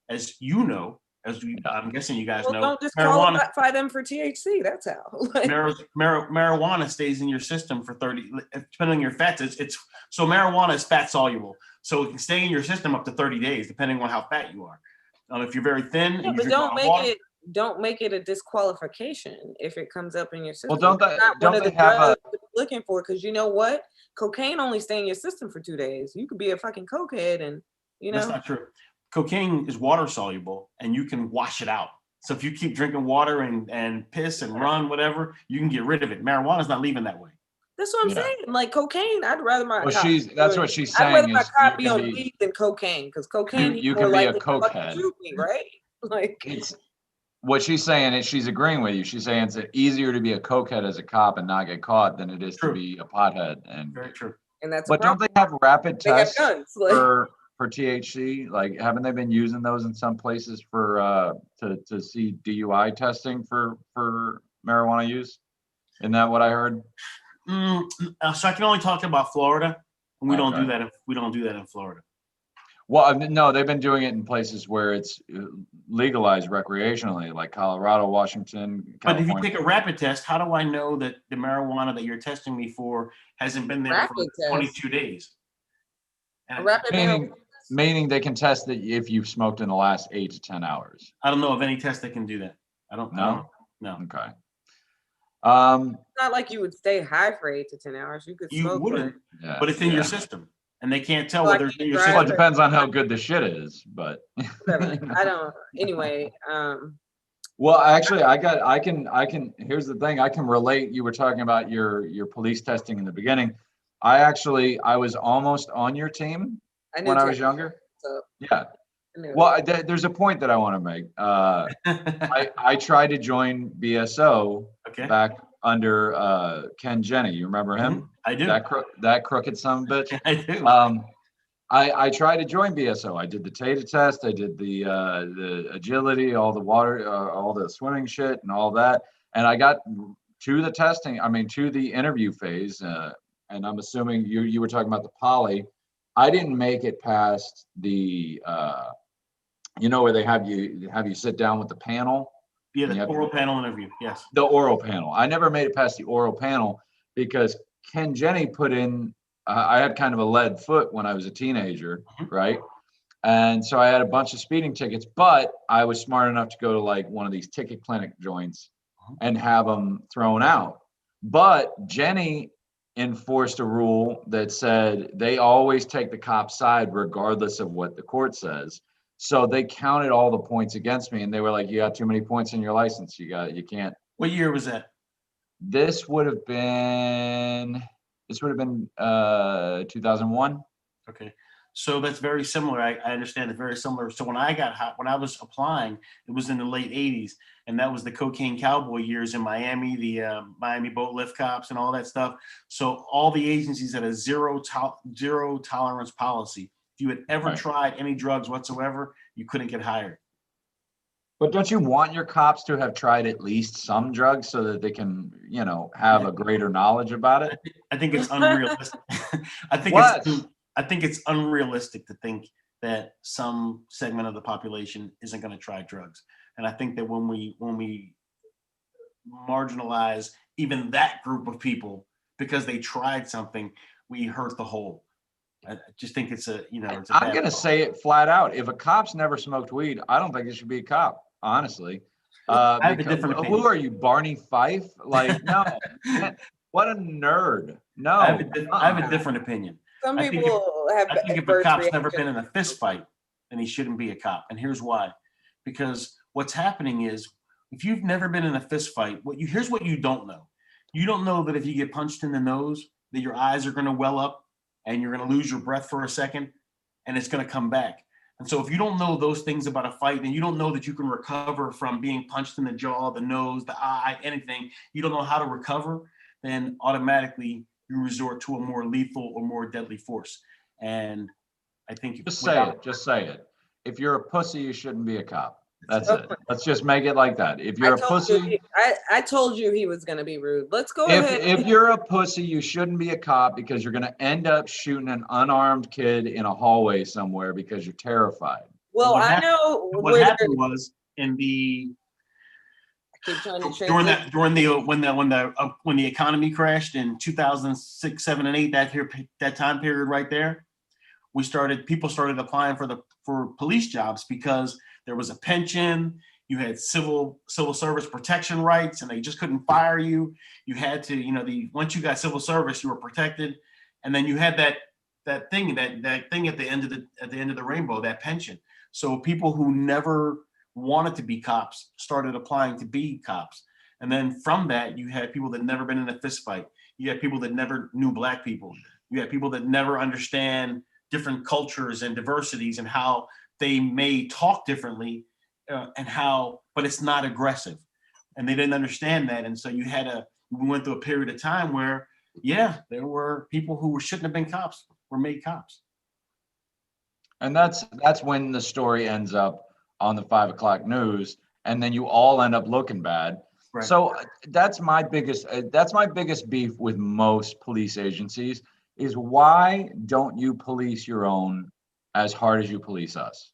As you know, I'm guessing you guys Well, know, don't marijuana disqualify them for THC. That's how. Like, marijuana stays in your system for 30, depending on your fats. It's so marijuana is fat soluble, so it can stay in your system up to 30 days, depending on how fat you are. If you're very thin, yeah, and but you drink a lot of water, don't make it a disqualification if it comes up in your system. Well, don't It's they- not don't one of the they have a- drugs that you're looking for? Because you know what? Cocaine only stay in your system for 2 days. You could be a fucking cokehead, and you that's know. not true. Cocaine is water soluble, and you can wash it out. So if you keep drinking water and piss and run, whatever, you can get rid of it. Marijuana's not leaving that way. That's what I'm Yeah. saying. Like cocaine, I'd rather my Well, cop that's do what it. she's I'd rather saying my is cop you be can on be- weed than cocaine, because cocaine he's you more can be a likely to fucking cokehead. shoot me, right? Like, It's what she's saying is she's agreeing with you. She's saying it's easier to be a cokehead as a cop and not get caught than it is True. to be a pothead. And Very true. and that's a but don't problem. they have rapid They have tests guns. Like, for THC? Like, haven't they been using those in some places for to see DUI testing for marijuana use? Isn't that what I heard? So I can only talk about Florida, and we don't do Okay. that. We don't do that in Florida. Well, no, they've been doing it in places where it's legalized recreationally, like Colorado, Washington, But if you California. take a rapid test, how do I know that the marijuana that you're testing me for hasn't been there Rapid for test. 22 days? a rapid Meaning- marijuana test? Meaning they can test that if you've smoked in the last 8 to 10 hours. I don't know of any test that can do that. I don't No? know. Okay. It's not like you would stay high for 8 to 10 hours. You could You smoke. wouldn't, Yeah, but it's in yeah. your system, and they can't tell So I whether it's in can't your drive Well, it system. depends on how good the shit is, but. Whatever. I don't. Anyway, Well, actually, I can, here's the thing, I can relate. You were talking about your police testing in the beginning. I was almost on your team I knew when I was Terry, younger. so Yeah. I knew. Well, there's a point that I want to make. I tried to join BSO Okay. back under Ken Jenny. You remember him? I do. That crooked son of a bitch. I do. I tried to join BSO. I did the TATA test. I did the agility, all the water, all the swimming shit, and all that. And I got to the testing. I mean, to the interview phase. And I'm assuming you were talking about the poly. I didn't make it past the where they have you sit down with the panel. Yeah, the oral panel interview. Yes. The oral panel. I never made it past the oral panel because Ken Jenny put in. I had kind of a lead foot when I was a teenager, right? And so I had a bunch of speeding tickets, but I was smart enough to go to like one of these ticket clinic joints and have them thrown out. But Jenny enforced a rule that said they always take the cop's side regardless of what the court says. So they counted all the points against me, and they were like, "You got too many points in your license. You can't." What year was that? This would have been 2001. Okay. So that's very similar. I understand it's very similar. So when I was applying, it was in the late 80s, and that was the cocaine cowboy years in Miami, the Miami boat lift cops and all that stuff. So all the agencies had a zero tolerance policy. If you had ever tried any drugs whatsoever, you couldn't get hired. But don't you want your cops to have tried at least some drugs so that they can, have a greater knowledge about it? I think it's unrealistic. I think it's unrealistic to think that some segment of the population isn't going to try drugs. And I think that when we marginalize even that group of people because they tried something, we hurt the whole. I just think it's I'm going to say it flat out. If a cop's never smoked weed, I don't think it should be a cop, honestly. I have a different opinion. Who are you, Barney Fife? Like, no. What a nerd. No. I have a different opinion. Some people have. I think if a cop's never been in a fist fight, then he shouldn't be a cop. And here's why. Because what's happening is, if you've never been in a fist fight, here's what you don't know. You don't know that if you get punched in the nose, that your eyes are going to well up and you're going to lose your breath for a second and it's going to come back. And so if you don't know those things about a fight, then you don't know that you can recover from being punched in the jaw, the nose, the eye, anything. You don't know how to recover, then automatically you resort to a more lethal or more deadly force. And I think just say it. If you're a pussy, you shouldn't be a cop. That's it. Let's just make it like that. If you're a pussy, I told you he was going to be rude. Let's go ahead. If you're a pussy, you shouldn't be a cop because you're going to end up shooting an unarmed kid in a hallway somewhere because you're terrified. Well, I know what happened was in the when the economy crashed in 2006, 7, and 8. That time period right there, people started applying for police jobs because there was a pension, you had civil service protection rights, and they just couldn't fire you. You had to, once you got civil service, you were protected, and then you had that thing at the end of the rainbow, that pension. So people who never wanted to be cops started applying to be cops, and then from that, you had people that never been in a fist fight. You had people that never knew Black people. You had people that never understand different cultures and diversities and how they may talk differently but it's not aggressive, and they didn't understand that. And so we went through a period of time where, there were people who shouldn't have been cops were made cops. And that's when the story ends up on the 5 o'clock news, and then you all end up looking bad. Right. So that's my biggest beef with most police agencies is, why don't you police your own as hard as you police us?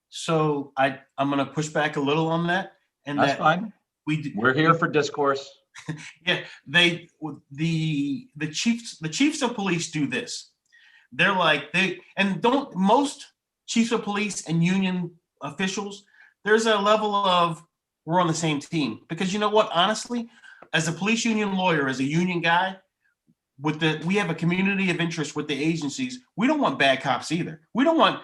So I'm going to push back a little on that. And that's fine. We're here for discourse. Yeah, the chiefs of police do this. They're like, most chiefs of police and union officials, there's a level of, we're on the same team. Because you know what, honestly, as a police union lawyer, as a union guy, we have a community of interest with the agencies. We don't want bad cops either. We don't want,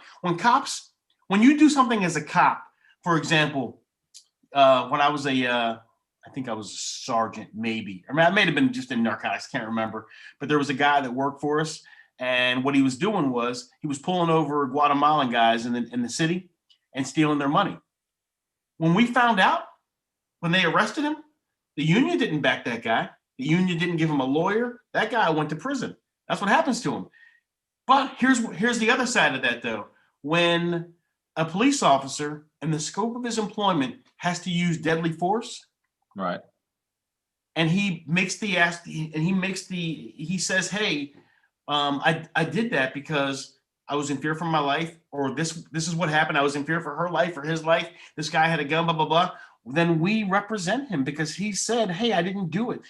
when you do something as a cop, for example, when I was I think I was a sergeant, maybe. I may have been just in narcotics, can't remember. But there was a guy that worked for us, and what he was doing was he was pulling over Guatemalan guys in the city and stealing their money. When we found out, when they arrested him, the union didn't back that guy. The union didn't give him a lawyer. That guy went to prison. That's what happens to him. But here's the other side of that, though. When a police officer in the scope of his employment has to use deadly force, Right. and he says, hey, I did that because I was in fear for my life, or this is what happened. I was in fear for her life or his life. This guy had a gun, blah, blah, blah. Then we represent him because he said, hey, I didn't do it.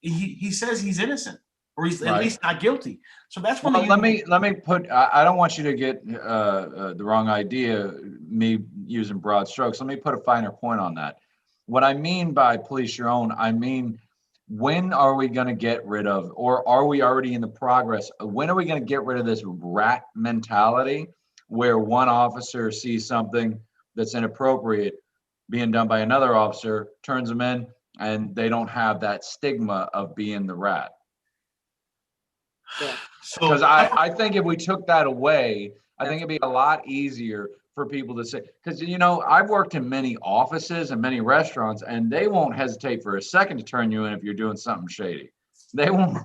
He says he's innocent, or he's at least not guilty. So that's when let me put, I don't want you to get the wrong idea, me using broad strokes. Let me put a finer point on that. What I mean by police your own, I mean, when are we going to get rid of, or are we already in the progress? When are we going to get rid of this rat mentality where one officer sees something that's inappropriate being done by another officer, turns them in, and they don't have that stigma of being the rat? Yeah. Because I think if we took that away, I think it'd be a lot easier for people to say, because, you know, I've worked in many offices and many restaurants, and they won't hesitate for a second to turn you in if you're doing something shady. They won't,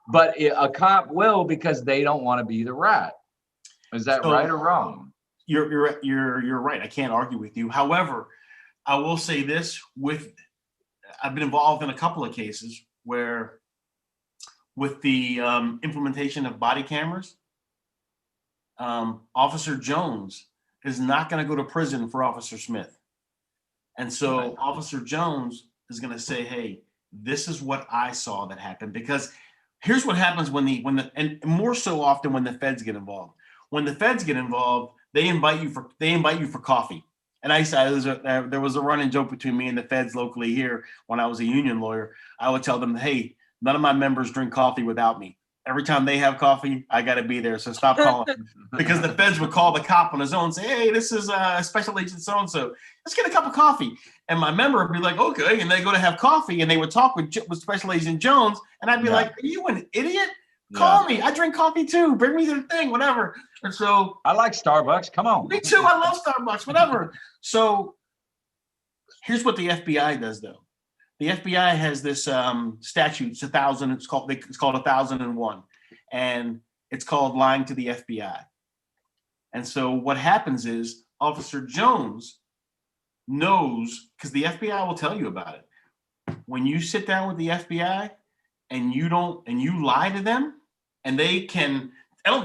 but a cop will, because they don't want to be the rat. Is that right or wrong? You're right. I can't argue with you. However, I will say this: I've been involved in a couple of cases where, with the implementation of body cameras, Officer Jones is not going to go to prison for Officer Smith. And so Right. Officer Jones is going to say, hey, this is what I saw that happened. Because here's what happens and more so often when the feds get involved. When the feds get involved, they invite you for coffee. And there was a running joke between me and the feds locally here when I was a union lawyer. I would tell them, hey, none of my members drink coffee without me. Every time they have coffee, I got to be there. So stop calling. Because the feds would call the cop on his own and say, hey, this is Special Agent so-and-so. Let's get a cup of coffee. And my member would be like, okay. And they go to have coffee and they would talk with Special Agent Jones. And I'd be like, are you an idiot? Call me. I drink coffee too. Bring me the thing, whatever. And so I like Starbucks. Come on. me too. I love Starbucks, whatever. So here's what the FBI does, though. The FBI has this statute. It's 1,000. It's called 1001, and it's called lying to the FBI. And so what happens is Officer Jones knows, because the FBI will tell you about it. When you sit down with the FBI and you lie to them, and whether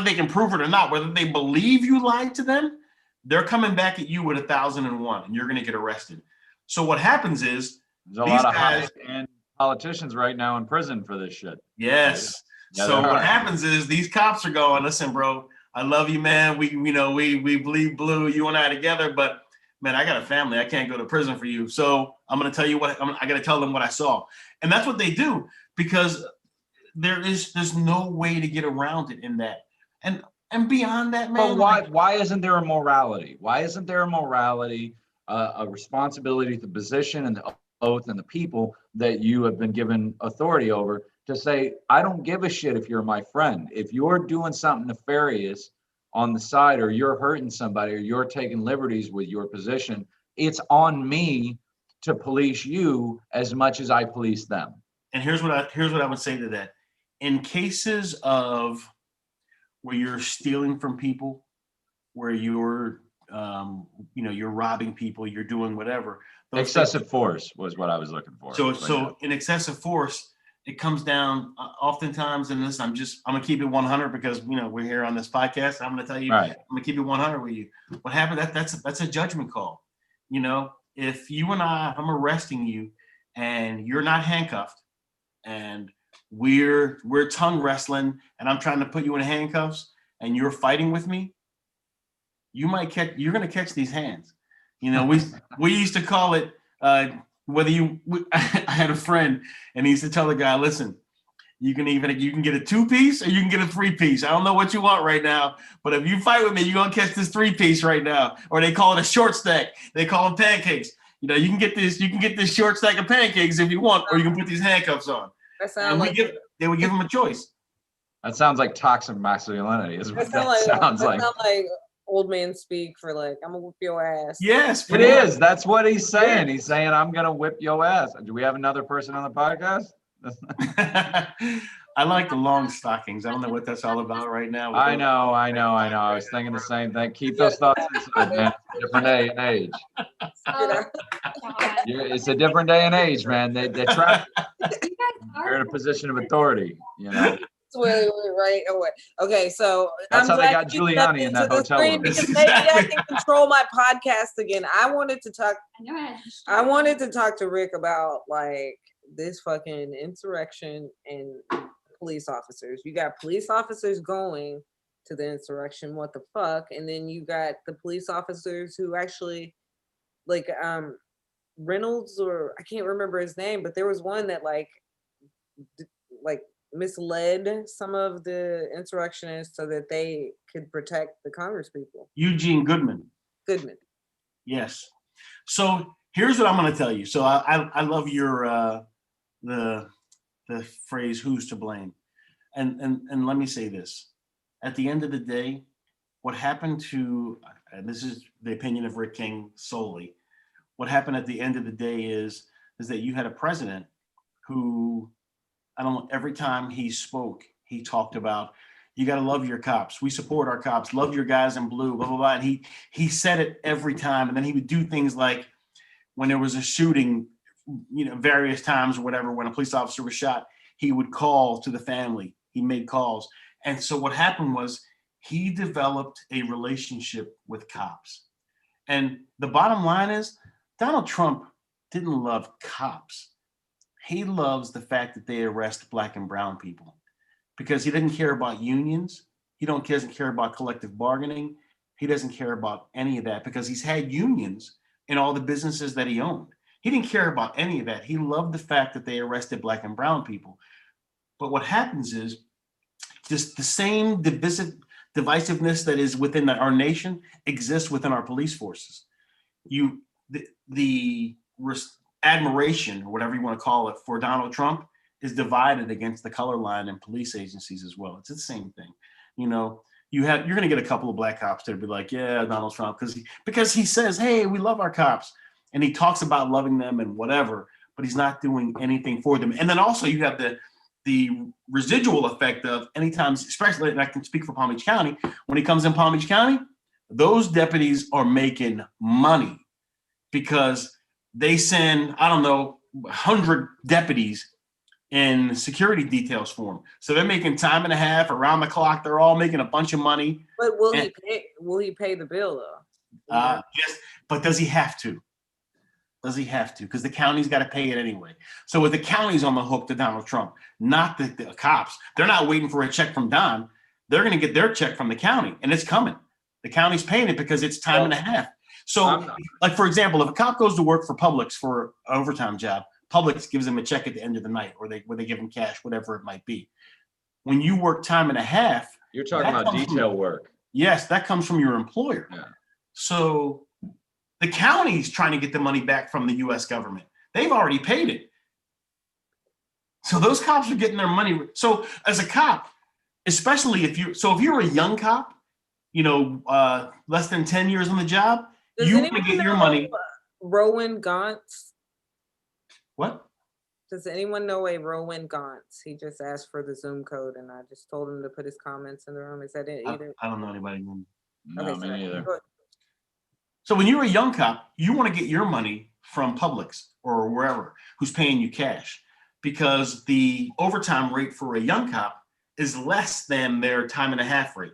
they can prove it or not, whether they believe you lied to them, they're coming back at you with 1001, and you're going to get arrested. So what happens is, there's a lot of high-end politicians right now in prison for this shit. Yes. Yeah, So what happens is these cops are going, listen, bro, I love you, man. We bleed blue, you and I together, but man, I got a family. I can't go to prison for you. So I'm going to tell you I got to tell them what I saw. And that's what they do, because there's no way to get around it in that. And beyond that, man. But why isn't there a morality? Why isn't there a morality, a responsibility to the position and the oath and the people that you have been given authority over, to say, I don't give a shit if you're my friend. If you're doing something nefarious on the side, or you're hurting somebody, or you're taking liberties with your position, it's on me to police you as much as I police them. And here's what I would say to that. In cases of where you're stealing from people, where you're you're robbing people, you're doing whatever. Excessive force was what I was looking for. So in excessive force, it comes down oftentimes, and this, I'm gonna keep it 100 because we're here on this podcast. I'm gonna tell you, right. I'm gonna keep it 100 with you. What happened? That's a judgment call. If you and I'm arresting you, and you're not handcuffed, and we're tongue wrestling, and I'm trying to put you in handcuffs, and you're fighting with me, you're gonna catch these hands. We used to call it I had a friend, and he used to tell the guy, listen, you can get a 2-piece or you can get a 3-piece. I don't know what you want right now, but if you fight with me, you're gonna catch this 3-piece right now. Or they call it a short stack. They call them pancakes. You can get this short stack of pancakes if you want, or you can put these handcuffs on. They would give them a choice. That sounds like toxic masculinity. Is what that sounds like. Sound like old man speak for like, I'm gonna whip your ass. Yes, It pretty much. is. That's what he's saying. He's saying, I'm gonna whip your ass. Do we have another person on the podcast? I like the long stockings. I don't know what that's all about right now. with I those- know. I was thinking the same thing. Keep those thoughts inside, man. Different day and age. You know? It's a different day and age, man. They trap. You're in a position of authority, you know. Wait, right away. Okay, so That's how they glad got you stepped Giuliani in into that the hotel screen room. because Exactly. maybe I can control my podcast again. I wanted to talk to Rick about like this fucking insurrection and police officers. You got police officers going to the insurrection, what the fuck? And then you got the police officers who actually like Reynolds, or I can't remember his name, but there was one that like misled some of the insurrectionists so that they could protect the Congress people. Eugene Goodman. Goodman. Yes. So here's what I'm going to tell you. So I love your the phrase "who's to blame," and let me say this. At the end of the day, what happened to, and this is the opinion of Rick King solely, what happened at the end of the day is that you had a president who, I don't know, every time he spoke, he talked about, you got to love your cops. We support our cops. Love your guys in blue, blah, blah, blah. And he said it every time. And then he would do things like when there was a shooting, various times or whatever, when a police officer was shot, he would call to the family. He made calls. And so what happened was he developed a relationship with cops. And the bottom line is Donald Trump didn't love cops. He loves the fact that they arrest Black and brown people because he doesn't care about unions. He doesn't care about collective bargaining. He doesn't care about any of that because he's had unions in all the businesses that he owned. He didn't care about any of that. He loved the fact that they arrested Black and brown people. But what happens is just the same divisiveness that is within our nation exists within our police forces. The admiration, or whatever you want to call it, for Donald Trump is divided against the color line in police agencies as well. It's the same thing. You're going to get a couple of Black cops that be like, yeah, Donald Trump, because he says, hey, we love our cops. And he talks about loving them and whatever, but he's not doing anything for them. And then also you have the residual effect of anytime, especially, and I can speak for Palm Beach County, when he comes in Palm Beach County, those deputies are making money because they send, 100 deputies in security details for them. So they're making time and a half around the clock. They're all making a bunch of money. But will he pay the bill though? Yes, but does he have to? Does he have to? Because the county's got to pay it anyway. So with the county's on the hook to Donald Trump, not the cops. They're not waiting for a check from Don. They're going to get their check from the county, and it's coming. The county's paying it because it's time and a half. So, like, for example, if a cop goes to work for Publix for an overtime job, Publix gives them a check at the end of the night, or they give them cash, whatever it might be. When you work time and a half, You're talking about detail work. yes, that comes from your employer. Yeah. So the county's trying to get the money back from the U.S. government. They've already paid it. So those cops are getting their money. So as a cop, especially if you're a young cop, less than 10 years on the job, you want to get your money. Rowan Gauntz. What? Does anyone know a Rowan Gauntz? He just asked for the Zoom code, and I just told him to put his comments in the room. Is that it? Either? I don't know anybody. No, me neither. So when you're a young cop, you want to get your money from Publix or wherever who's paying you cash, because the overtime rate for a young cop is less than their time and a half rate.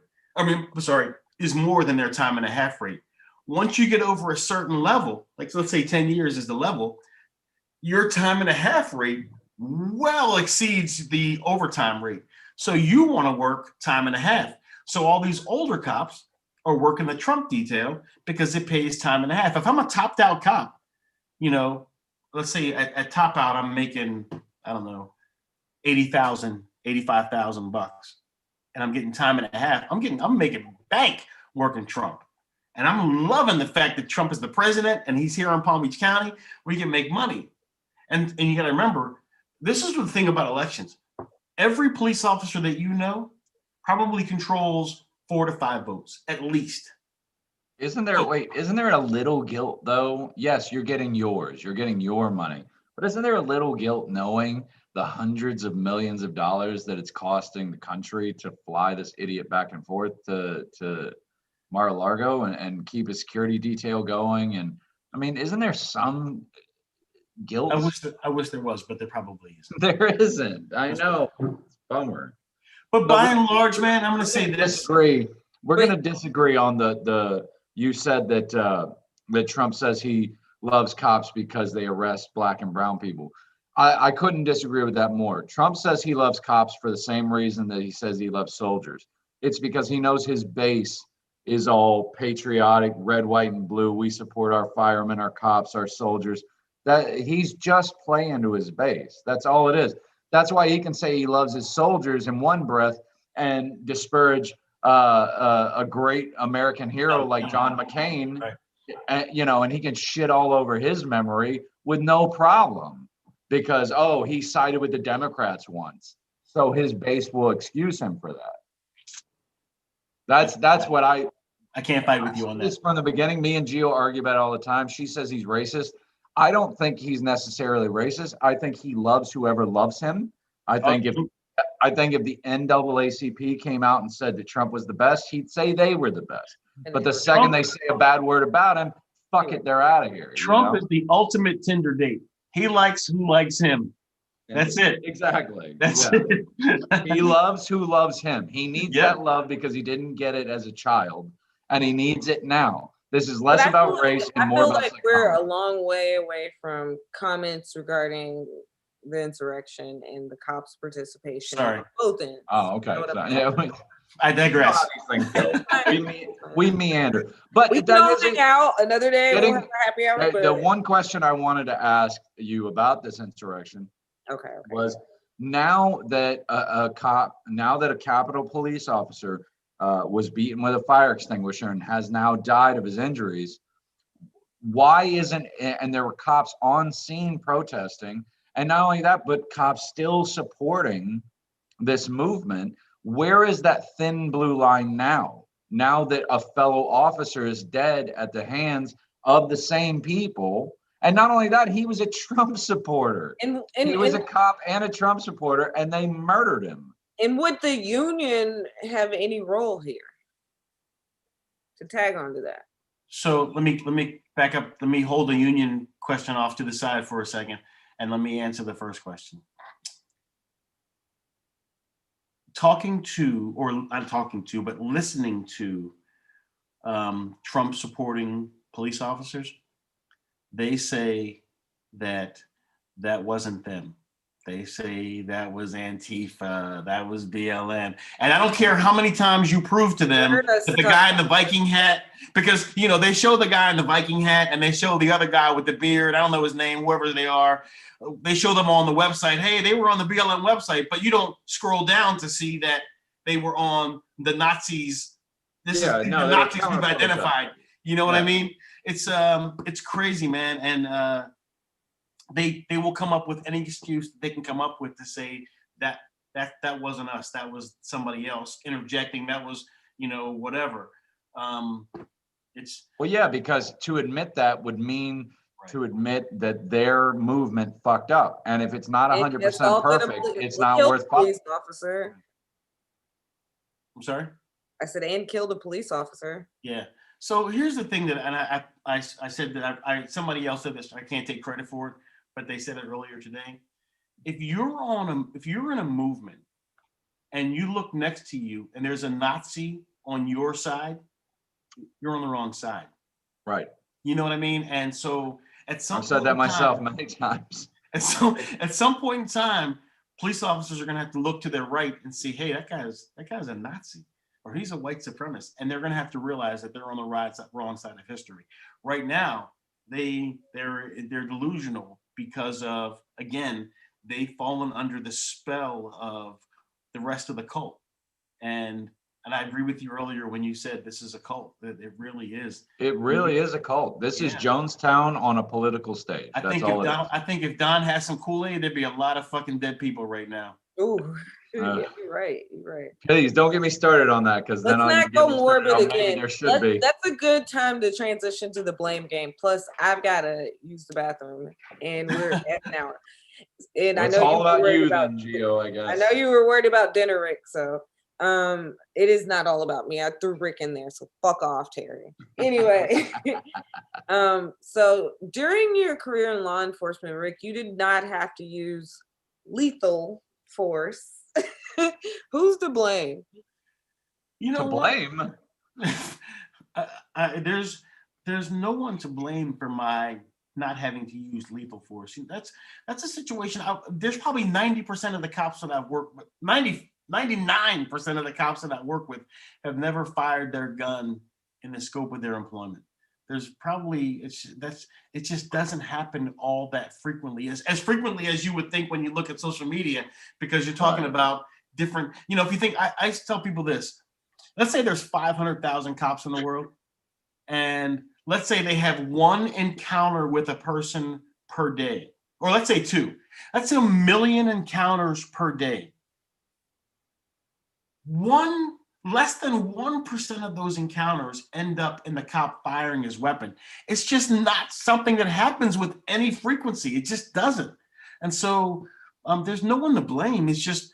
Is more than their time and a half rate. Once you get over a certain level, like let's say 10 years is the level, your time and a half rate well exceeds the overtime rate. So you want to work time and a half. So all these older cops are working the Trump detail because it pays time and a half. If I'm a topped out cop, let's say at top out, I'm making, $80,000, $85,000, and I'm getting time and a half. I'm making bank working Trump. And I'm loving the fact that Trump is the president and he's here in Palm Beach County where you can make money. And you got to remember, this is the thing about elections. Every police officer that you know probably controls 4 to 5 votes, at least. Isn't there a little guilt though? Yes, you're getting your money, but isn't there a little guilt knowing the hundreds of millions of dollars that it's costing the country to fly this idiot back and forth to Mar-a-Lago and keep a security detail going? And I mean, isn't there some guilt? I wish there was, but there probably isn't. There isn't. I know. It's a bummer. But by and large, man, I'm going to say this. Disagree. We're going to disagree on the. You said that that Trump says he loves cops because they arrest black and brown people. I couldn't disagree with that more. Trump says he loves cops for the same reason that he says he loves soldiers. It's because he knows his base is all patriotic, red, white, and blue. We support our firemen, our cops, our soldiers. That he's just playing to his base. That's all it is. That's why he can say he loves his soldiers in one breath and disparage a great American hero like John McCain, right. And he can shit all over his memory with no problem because, he sided with the Democrats once. So his base will excuse him for that. That's what I can't fight with you on this that. from the beginning. Me and Gio argue about it all the time. She says he's racist. I don't think he's necessarily racist. I think he loves whoever loves him. I think if the NAACP came out and said that Trump was the best, he'd say they were the best. But the second they say a bad word about him, fuck it, they're out of here. Trump is the ultimate Tinder date. He likes who likes him. That's it. Exactly. That's it. He loves who loves him. He needs that love because he didn't get it as a child, and he needs it now. This is less about race and more about psychology. We're a long way away from comments regarding the insurrection and the cops' participation. Sorry. Both ends. Oh, okay. I digress. We meander. But we can all hang out another day. We'll have a happy hour. The one question I wanted to ask you about this insurrection was now that a Capitol police officer was beaten with a fire extinguisher and has now died of his injuries, why isn't, and there were cops on scene protesting, and not only that, but cops still supporting this movement, where is that thin blue line now? Now that a fellow officer is dead at the hands of the same people, and not only that, he was a Trump supporter. He was a cop and a Trump supporter, and they murdered him. And would the union have any role here to tag onto that? So let me back up. Let me hold the union question off to the side for a second, and let me answer the first question. Listening to Trump supporting police officers, they say that wasn't them. They say that was Antifa, that was BLM. And I don't care how many times you prove to them that the guy in the Viking hat, because, they show the guy in the Viking hat and they show the other guy with the beard, I don't know his name, whoever they are. They show them on the website, hey, they were on the BLM website, but you don't scroll down to see that they were on the Nazis. The Nazis we've identified. You know what I mean? It's crazy, man. And they will come up with any excuse they can come up with to say that wasn't us, that was somebody else interjecting, that was whatever. Because to admit that would mean to admit that their movement fucked up, and if it's not 100% perfect, it's not worth police officer. I'm sorry? I said, and killed a police officer. Yeah. So here's the thing that, and I said that somebody else said this, I can't take credit for it, but they said it earlier today. If you're in a movement and you look next to you and there's a Nazi on your side, you're on the wrong side. Right. You know what I mean? And so I've said that myself many times. And so at some point in time, police officers are going to have to look to their right and see, hey, that guy's a Nazi, or he's a white supremacist, and they're going to have to realize that they're on the wrong side of history. Right now, they're delusional because of, again, they've fallen under the spell of the rest of the cult, and And I agree with you earlier when you said this is a cult. That it really is. It really is a cult. This is Yeah. Jonestown on a political stage. I That's think all if it Don, is. I think if Don has some Kool-Aid, there'd be a lot of fucking dead people right now. Ooh, Uh, yeah, you're right. You're right. Please don't get me started on that, because then Let's I'll not get go me started morbid on maybe again. there should be. That's a good time to transition to the blame game. Plus, I've got to use the bathroom, and we're at an hour. And Well, I it's know you all were about worried you about. then, Gio, I I guess. know you were worried about dinner, Rick. So, it is not all about me. I threw Rick in there, so fuck off, Terry. Anyway, so during your career in law enforcement, Rick, you did not have to use lethal force. Who's to blame? You know To what? blame? There's no one to blame for my not having to use lethal force. That's a situation. There's probably 90% of the cops that I've worked with, 99% of the cops that I work with have never fired their gun in the scope of their employment. There's probably it just doesn't happen all that frequently, as frequently as you would think when you look at social media, because you're talking Right. about different, if you think, I used to tell people this. Let's say there's 500,000 cops in the world, and let's say they have one encounter with a person per day, or let's say two. Let's say 1 million encounters per day. Less than 1% of those encounters end up in the cop firing his weapon. It's just not something that happens with any frequency. It just doesn't. And so there's no one to blame. It just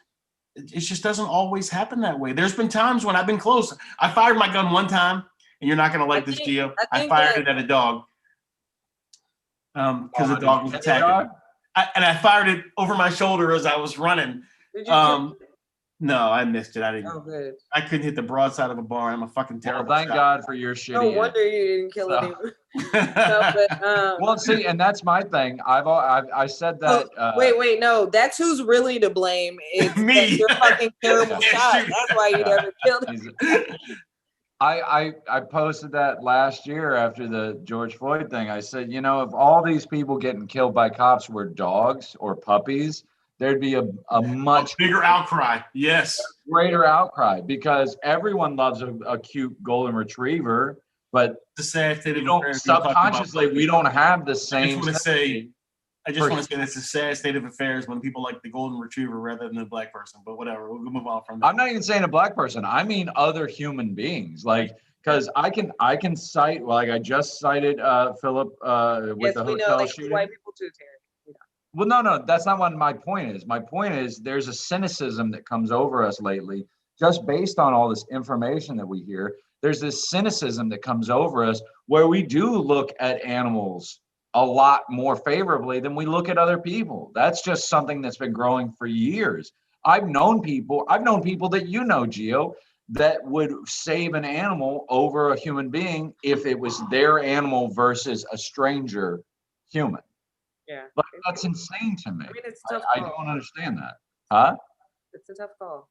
doesn't always happen that way. There's been times when I've been close. I fired my gun one time, and you're not going to like this, Gio. I fired it at a dog because the dog was attacking. And I fired it over my shoulder as I was running. Did you kill it? No, I missed it. I didn't. Oh, good. I couldn't hit the broadside of a bar. I'm a fucking terrible Well, thank shot. God for your shitty. No wonder you didn't kill So- it. No, but, Well, see, and that's my thing. I said that. wait, no, that's who's really to blame. It's Me. that you're fucking terrible Yeah, shot. shoot. That's why you never killed it. he's- I posted that last year after the George Floyd thing. I said, if all these people getting killed by cops were dogs or puppies, there'd be a much bigger outcry. Yes. greater outcry, because everyone loves a cute golden retriever, but The sad state of we don't affairs we're talking about. subconsciously we don't have the I same. just For- want to say that's a sad state of affairs when people like the golden retriever rather than the black person. But whatever, we'll move on from that. I'm not even saying a black person. I mean other human beings. Because I can cite, like I just cited Philip with Yes, the we know hotel they kill shooting. white people too, Terry. Well, no, that's not what my point is. My point is there's a cynicism that comes over us lately, just based on all this information that we hear. There's this cynicism that comes over us where we do look at animals a lot more favorably than we look at other people. That's just something that's been growing for years. I've known people that Gio, that would save an animal over a human being if it was their animal versus a stranger human. Yeah. But that's insane to me. I mean, it's a tough I call. don't understand that. Huh? It's a tough call.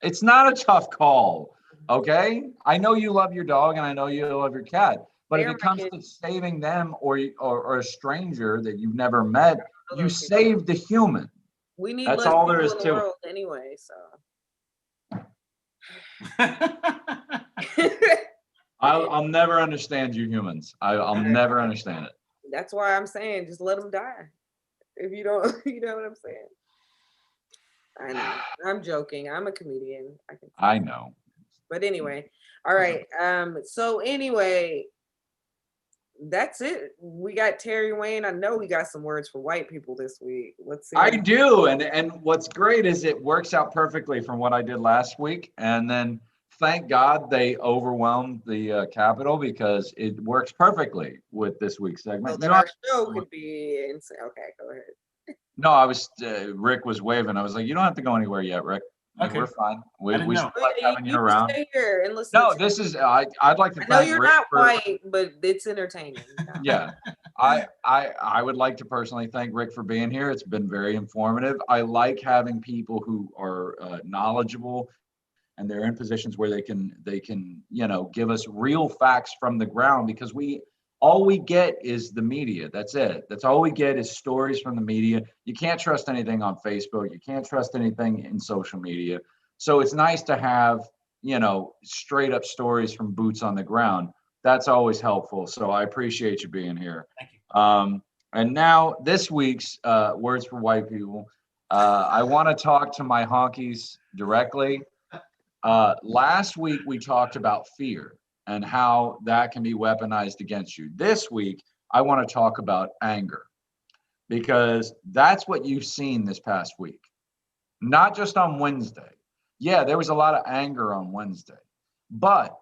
It's not a tough call. Okay. I know you love your dog and I know you love your cat, but They if are it my comes to kids. saving them or a stranger that you've never met, All you those people. save the human. We need That's less all there people is in the to it. world anyway, so. I'll never understand you humans. I'll never understand it. That's why I'm saying just let them die. If you don't, you know what I'm saying. I know. I'm joking. I'm a comedian. I know. But anyway, all right. So anyway, that's it. We got Terry Wayne. I know we got some words for white people this week. Let's see. I do. And what's great is it works out perfectly from what I did last week. And then thank God they overwhelmed the Capitol, because it works perfectly with this week's So segment. that our show could be insane. Okay, go ahead. No, Rick was waving. I was like, you don't have to go anywhere yet, Rick. Like, Okay. we're fine. We I didn't know. still like having you can around. stay here and listen. No, to this me. is, I'd like to I know thank you're Rick not for, white, but it's entertaining. yeah. I would like to personally thank Rick for being here. It's been very informative. I like having people who are knowledgeable, and they're in positions where they can give us real facts from the ground, because all we get is the media. That's it. That's all we get is stories from the media. You can't trust anything on Facebook. You can't trust anything in social media. So it's nice to have straight up stories from boots on the ground. That's always helpful. So I appreciate you being here. Thank you. And now this week's Words for White People. I want to talk to my honkies directly. Last week we talked about fear and how that can be weaponized against you. This week, I want to talk about anger, because that's what you've seen this past week. Not just on Wednesday. Yeah, there was a lot of anger on Wednesday, but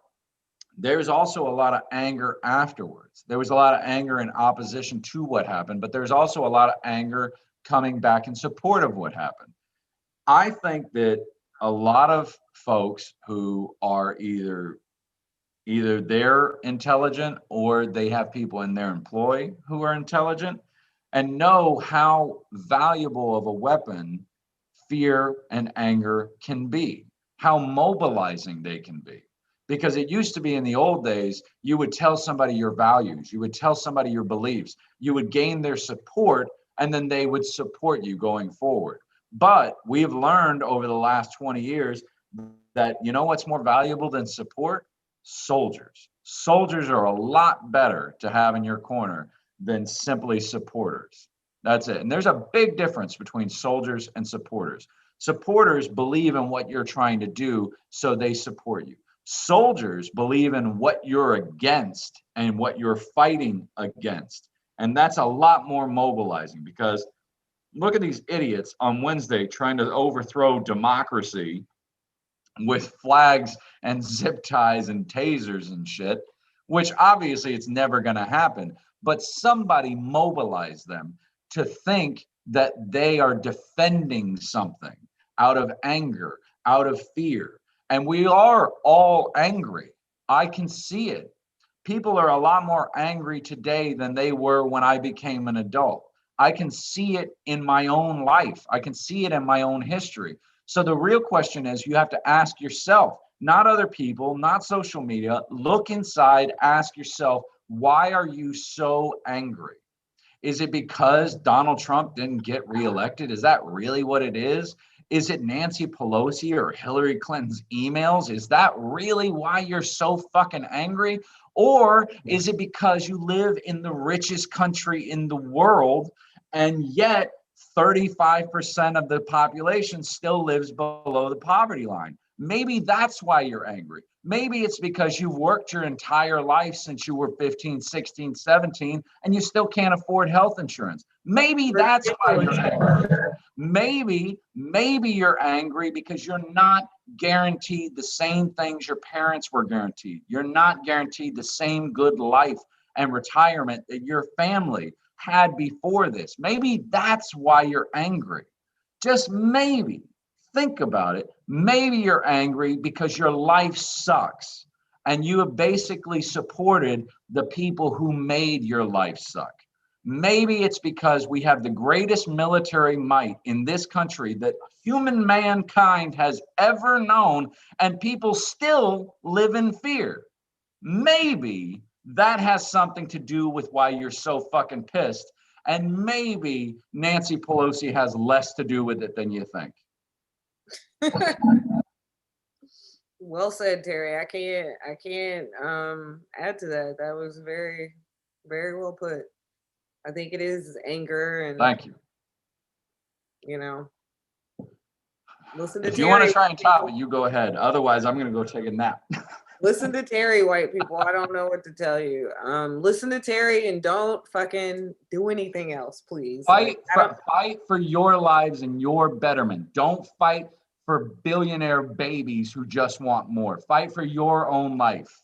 there's also a lot of anger afterwards. There was a lot of anger in opposition to what happened, but there's also a lot of anger coming back in support of what happened. I think that a lot of folks who are either they're intelligent or they have people in their employ who are intelligent and know how valuable of a weapon fear and anger can be, how mobilizing they can be. Because it used to be in the old days, you would tell somebody your values, you would tell somebody your beliefs, you would gain their support, and then they would support you going forward. But we've learned over the last 20 years that, what's more valuable than support? Soldiers. Soldiers are a lot better to have in your corner than simply supporters. That's it. And there's a big difference between soldiers and supporters. Supporters believe in what you're trying to do, so they support you. Soldiers believe in what you're against and what you're fighting against. And that's a lot more mobilizing, because look at these idiots on Wednesday trying to overthrow democracy with flags and zip ties and tasers and shit, which obviously it's never going to happen. But somebody mobilized them to think that they are defending something out of anger, out of fear. And we are all angry. I can see it. People are a lot more angry today than they were when I became an adult. I can see it in my own life. I can see it in my own history. So the real question is, you have to ask yourself, not other people, not social media. Look inside, ask yourself, why are you so angry? Is it because Donald Trump didn't get reelected? Is that really what it is? Is it Nancy Pelosi or Hillary Clinton's emails? Is that really why you're so fucking angry? Or is it because you live in the richest country in the world, and yet 35% of the population still lives below the poverty line? Maybe that's why you're angry. Maybe it's because you've worked your entire life since you were 15, 16, 17, and you still can't afford health insurance. Maybe that's why you're angry. Maybe you're angry because you're not guaranteed the same things your parents were guaranteed. You're not guaranteed the same good life and retirement that your family had before this. Maybe that's why you're angry. Just maybe. Think about it. Maybe you're angry because your life sucks and you have basically supported the people who made your life suck. Maybe it's because we have the greatest military might in this country that human mankind has ever known, and people still live in fear. Maybe that has something to do with why you're so fucking pissed. And maybe Nancy Pelosi has less to do with it than you think. Well said, Terry. I can't add to that. That was very, very well put. I think it is anger, and Thank you. Listen to If Terry. you want to try and top it, you go ahead. Otherwise, I'm going to go take a nap. Listen to Terry, white people. I don't know what to tell you. Listen to Terry and don't fucking do anything else, please. Fight for your lives and your betterment. Don't fight for billionaire babies who just want more. Fight for your own life.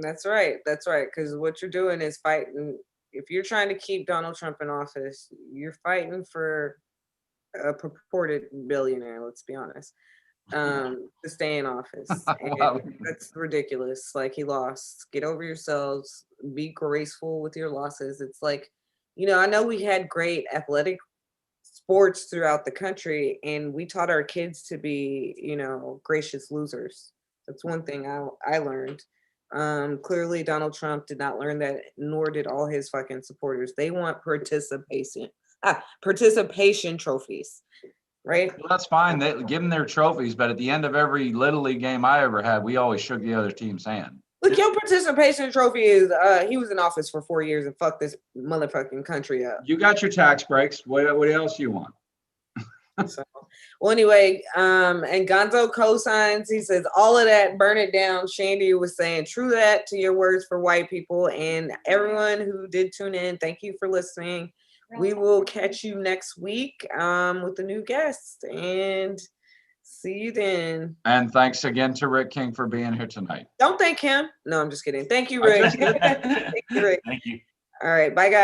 That's right. That's right. Because what you're doing is fighting. If you're trying to keep Donald Trump in office, you're fighting for a purported billionaire, let's be honest, to stay in office. And that's ridiculous. Like, he lost. Get over yourselves. Be graceful with your losses. It's like, I know we had great athletic sports throughout the country, and we taught our kids to be, gracious losers. That's one thing I learned. Clearly Donald Trump did not learn that, nor did all his fucking supporters. They want participation trophies. right? Well, that's fine. They give them their trophies, but at the end of every Little League game I ever had, we always shook the other team's hand. Look, your participation trophy is he was in office for 4 years and fucked this motherfucking country up. You got your tax breaks. What else you want? So, well, anyway, and Gonzo co-signs. He says all of that, burn it down. Shandy was saying, true that to your words for white people, and everyone who did tune in. Thank you for listening. We will catch you next week with a new guest, and see you then. And thanks again to Rick King for being here tonight. Don't thank him. No, I'm just kidding. Thank you, I Rick. just did. Thank you, Rick. Thank you. All right, bye, guys.